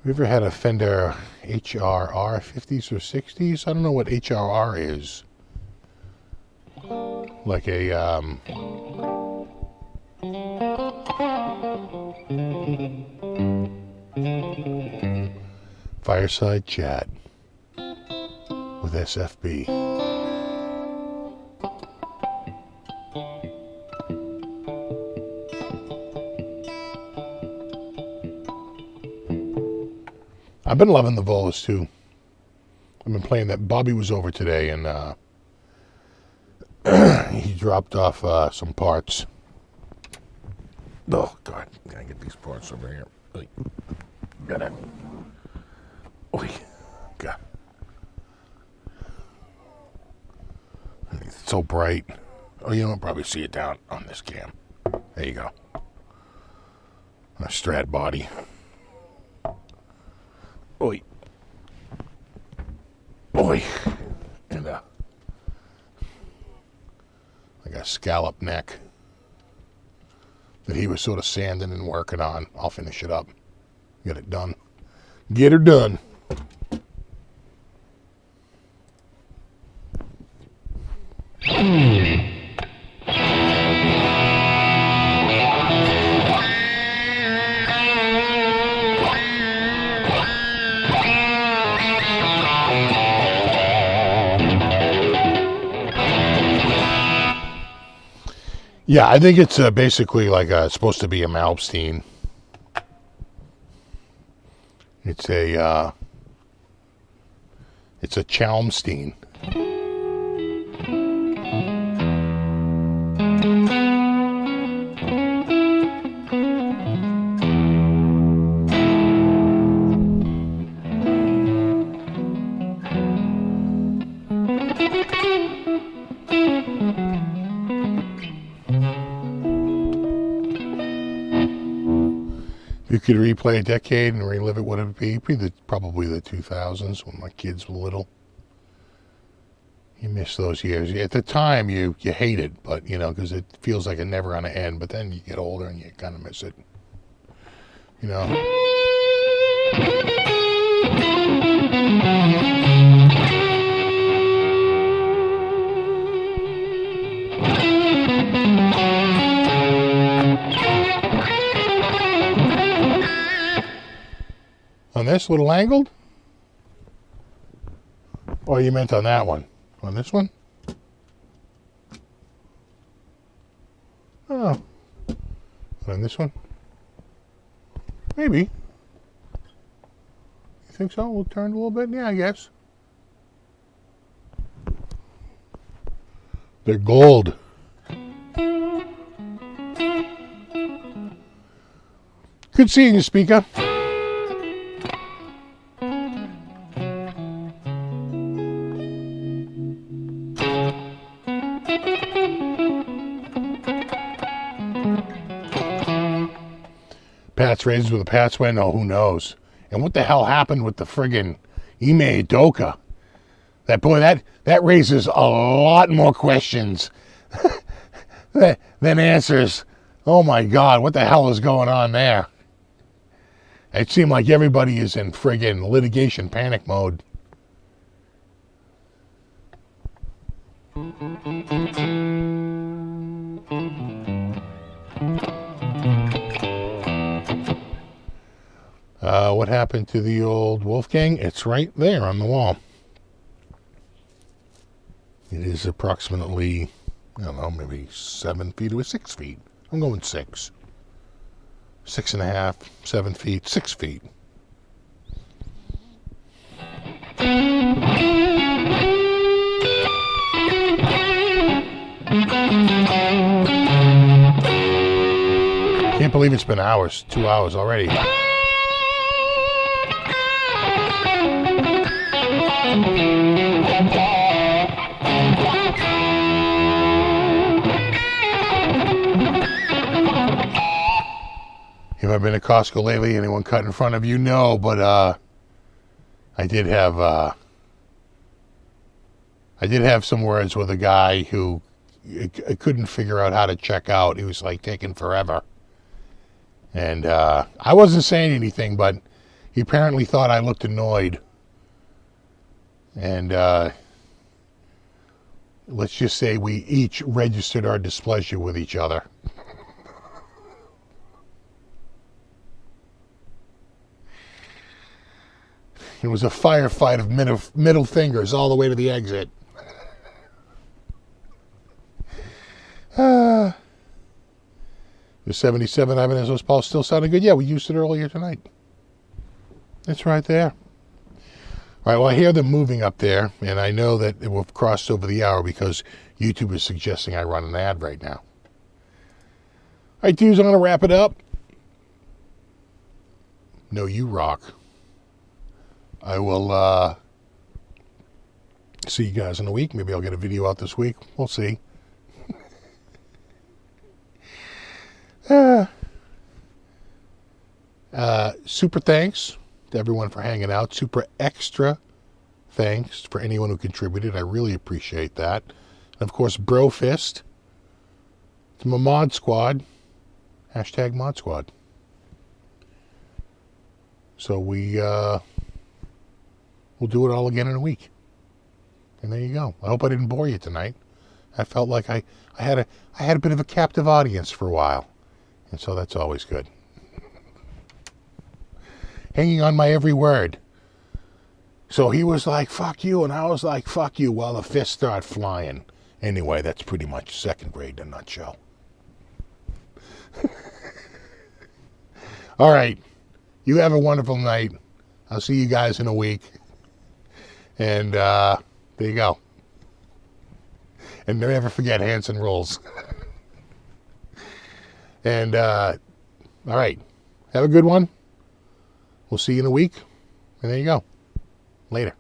A: you ever had a Fender HRR 50s or 60s? I don't know what HRR is. Like a fireside chat with SFB. I've been loving the Volas too. I've been playing that. Bobby was over today and he dropped off some parts. Oh God, gotta get these parts over here. Oy. Gotta. Oy. God. It's so bright. Oh, you don't probably see it down on this cam. There you go. A Strat body. Oi. Oi. And like a scallop neck that he was sort of sanding and working on. I'll finish it up. Get it done. Get her done. Yeah, I think it's basically like it's supposed to be a Malmsteen. It's a Chalmsteen. If you could replay a decade and relive it, what would it be? Probably the 2000s when my kids were little. You miss those years. At the time, you hate it, but, you know, because it feels like it never going to end. But then you get older and you kind of miss it. You know? On this little angled? Or you meant on that one? On this one? Oh. On this one? Maybe. You think so? We'll turn a little bit? Yeah, I guess. They're gold. Good seeing you, speaker. Pats Raisins with a Pats win? Oh, who knows? And what the hell happened with the friggin' Ime Udoka? That boy, that raises a lot more questions than answers. Oh my God, what the hell is going on there? It seemed like everybody is in friggin' litigation panic mode. What happened to the old Wolfgang? It's right there on the wall. It is approximately, I don't know, maybe 7 feet or 6 feet. I'm going 6. 6.5, 7 feet, 6 feet. Can't believe it's been hours, 2 hours already. Have I been to Costco lately? Anyone cut in front of you? No, but I did have some words with a guy who I couldn't figure out how to check out. He was like taking forever, and I wasn't saying anything, but He apparently thought I looked annoyed. And let's just say we each registered our displeasure with each other. It was a firefight of middle fingers all the way to the exit. The 77 Ibanez Pulse still sounding good. Yeah, we used it earlier tonight. It's right there. All right, well, I hear them moving up there, and I know that it will have crossed over the hour because YouTube is suggesting I run an ad right now. All right, dudes, I'm going to wrap it up. No, you rock. I will see you guys in a week. Maybe I'll get a video out this week. We'll see. Super thanks to everyone for hanging out. Super extra thanks for anyone who contributed. I really appreciate that. And of course, Bro Fist to my Mod Squad. Hashtag Mod Squad. So we'll do it all again in a week. And there you go. I hope I didn't bore you tonight. I felt like I had a bit of a captive audience for a while. And so that's always good. Hanging on my every word. So he was like, fuck you, and I was like, fuck you, while the fists start flying. Anyway, that's pretty much second grade in a nutshell. All right. You have a wonderful night. I'll see you guys in a week. And there you go. And never forget Hanson rules. And all right. Have a good one. We'll see you in a week. And there you go. Later.